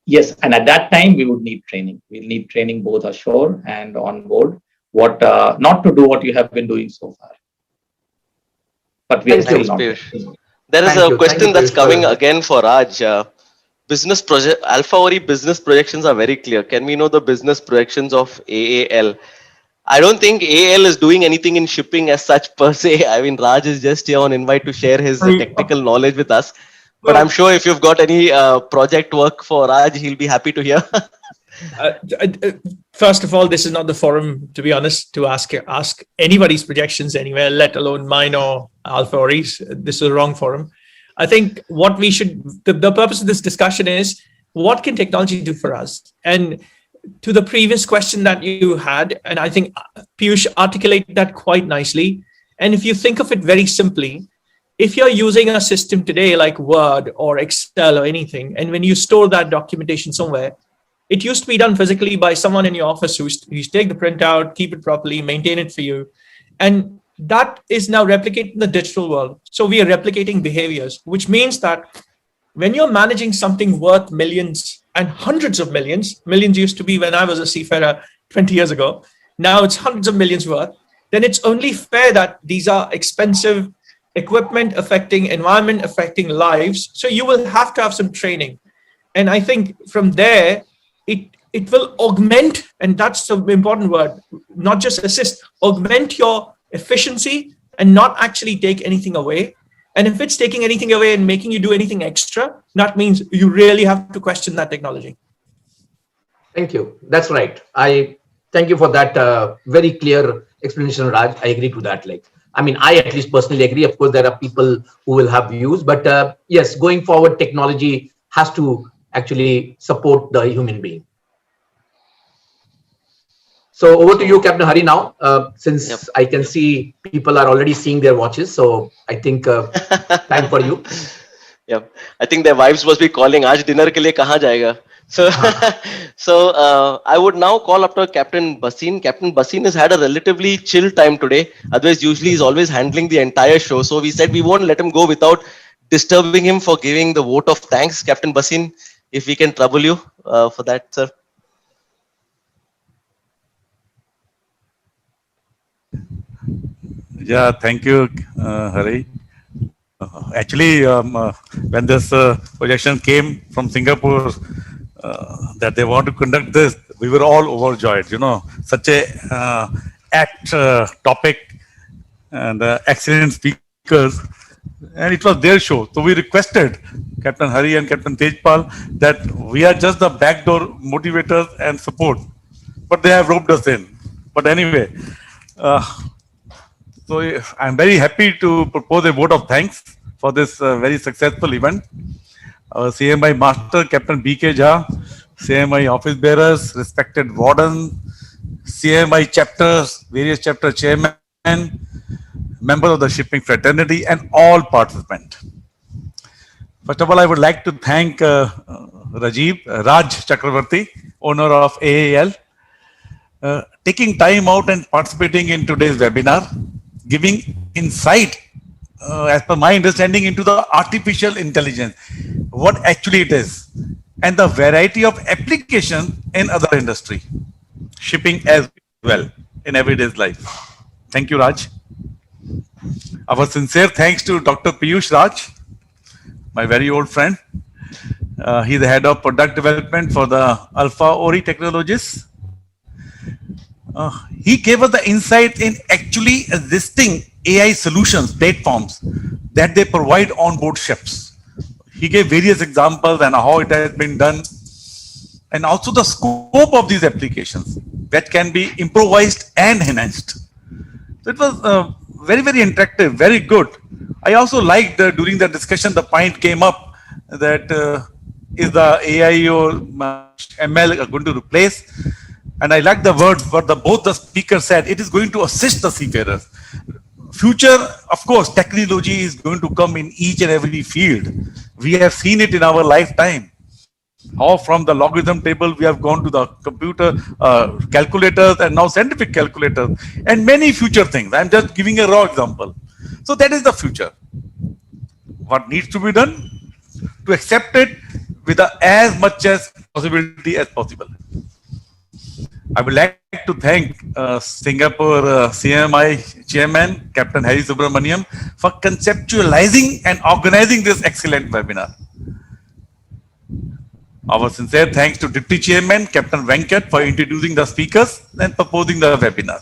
Yes, and at that time, we would need training. We'll need training both ashore and on board, what not to do what you have been doing so far. But we are still not. There is a question that's coming again for Raj. Business project, Alpha Ori business projections are very clear. Can we know the business projections of AAL? I don't think AAL is doing anything in shipping as such per se. I mean, Raj is just here on invite to share his technical knowledge with us. But I'm sure if you've got any project work for Raj, he'll be happy to hear. First of all, this is not the forum, to be honest, to ask anybody's projections anywhere, let alone mine or Alpha Ori's. This is the wrong forum. I think what we should, the purpose of this discussion is, what can technology do for us? And to the previous question that you had, and I think Piyush articulated that quite nicely. And if you think of it very simply, if you're using a system today like Word or Excel or anything, and when you store that documentation somewhere, it used to be done physically by someone in your office who used to take the printout, keep it properly, maintain it for you. And that is now replicated in the digital world. So we are replicating behaviors, which means that when you're managing something worth millions and hundreds of millions, millions used to be when I was a seafarer 20 years ago, now it's hundreds of millions worth, then it's only fair that these are expensive equipment affecting environment, affecting lives. So you will have to have some training. And I think from there, it will augment, and that's the important word, not just assist, augment your efficiency and not actually take anything away. And if it's taking anything away and making you do anything extra, that means you really have to question that technology. Thank you. That's right. I thank you for that very clear explanation, Raj. I agree to that. Like, I mean, I at least personally agree. Of course, there are people who will have views, but yes, going forward, technology has to actually support the human being. So over to you, Captain Hari, now, since Yep. I can see people are already seeing their watches. So I think time for you. Yep. I think their wives must be calling. Aaj dinner ke liye kahan jayega? So, I would now call up to Captain Basin. Captain Basin has had a relatively chill time today. Otherwise, usually he's always handling the entire show. So we said we won't let him go without disturbing him for giving the vote of thanks. Captain Basin, if we can trouble you for that, sir. Yeah, thank you, Hari. Actually, when this projection came from Singapore that they want to conduct this, we were all overjoyed. You know, such a apt topic and excellent speakers, and it was their show. So we requested Captain Hari and Captain Tejpal that we are just the backdoor motivators and support, but they have roped us in. But anyway. So I'm very happy to propose a vote of thanks for this very successful event. Our CMI Master, Captain B.K. Jha, CMI office bearers, respected warden, CMI chapters, various chapter chairmen, members of the shipping fraternity, and all participants. First of all, I would like to thank Raj Chakravarti, owner of AAL, taking time out and participating in today's webinar, giving insight, as per my understanding, into the artificial intelligence, what actually it is, and the variety of application in other industry, shipping as well, in everyday's life. Thank you, Raj. Our sincere thanks to Dr. Piyush Raj, my very old friend. He's the head of product development for the Alpha Ori Technologies. He gave us the insight in actually existing AI solutions, platforms that they provide on board ships. He gave various examples and how it has been done, and also the scope of these applications that can be improvised and enhanced. So it was very, very interactive, very good. I also liked during the discussion, the point came up that is the AI or ML going to replace? And I like the word what both the speakers said, it is going to assist the seafarers. Future, of course, technology is going to come in each and every field. We have seen it in our lifetime. How from the logarithm table we have gone to the computer calculators and now scientific calculators and many future things. I'm just giving a raw example. So that is the future. What needs to be done? To accept it with as much as possibility as possible. I would like to thank Singapore CMI Chairman, Captain Hari Subramaniam, for conceptualizing and organizing this excellent webinar. Our sincere thanks to Deputy Chairman, Captain Venkat, for introducing the speakers and proposing the webinar.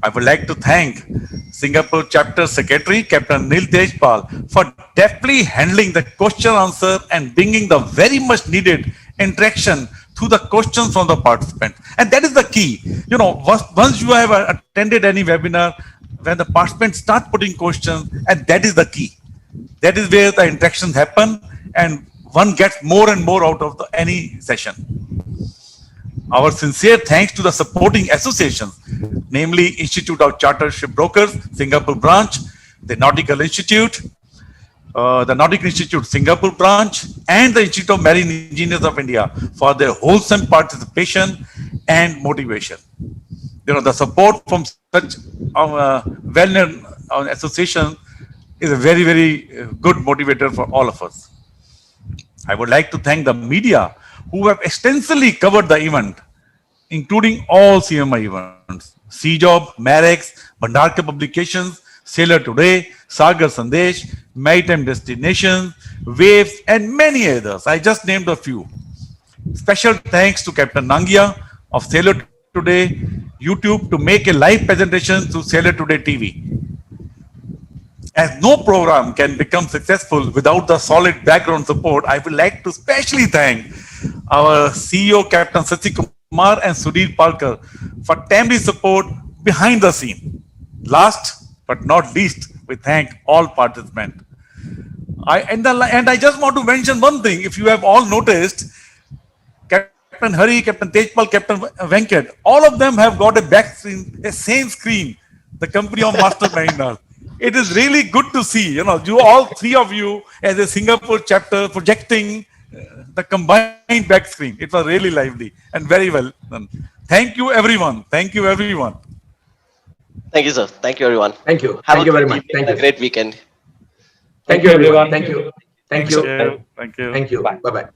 I would like to thank Singapore Chapter Secretary, Captain Neil Tejpal, for deftly handling the question answer and bringing the very much needed interaction through the questions from the participant. And that is the key. You know, once you have attended any webinar, when the participants start putting questions, and that is the key. That is where the interactions happen and one gets more and more out of any session. Our sincere thanks to the supporting associations, namely Institute of Chartered Shipbrokers, Singapore branch, the Nautical Institute, the Nautical Institute Singapore branch, and the Institute of Marine Engineers of India for their wholesome participation and motivation. You know, the support from such well-known association is a very, very good motivator for all of us. I would like to thank the media who have extensively covered the event, including all CMI events, CJOB, Marex, Bhandarkar Publications, Sailor Today, Sagar Sandesh, Maritime Destinations, Waves, and many others. I just named a few. Special thanks to Captain Nangia of Sailor Today YouTube to make a live presentation through Sailor Today TV. As no program can become successful without the solid background support, I would like to specially thank our CEO, Captain Sachi Kumar and Sudhir Palkar for timely support behind the scene. Last but not least, we thank all participants. And I just want to mention one thing. If you have all noticed, Captain Hari, Captain Tejpal, Captain Venkat, all of them have got a back screen, a same screen, the company of Mastermind. It is really good to see, you all three of you as a Singapore chapter projecting the combined back screen. It was really lively and very well done. Thank you, everyone. Thank you, everyone. Thank you, sir. Thank you, everyone. Thank you. Have Thank a you very great much. evening Thank and a you. great weekend. Thank you, everyone. everyone. Thank you. Thank Thank you. you. Thank you. Thank you. Bye. Bye-bye.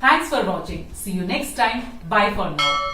Thanks for watching. See you next time. Bye for now.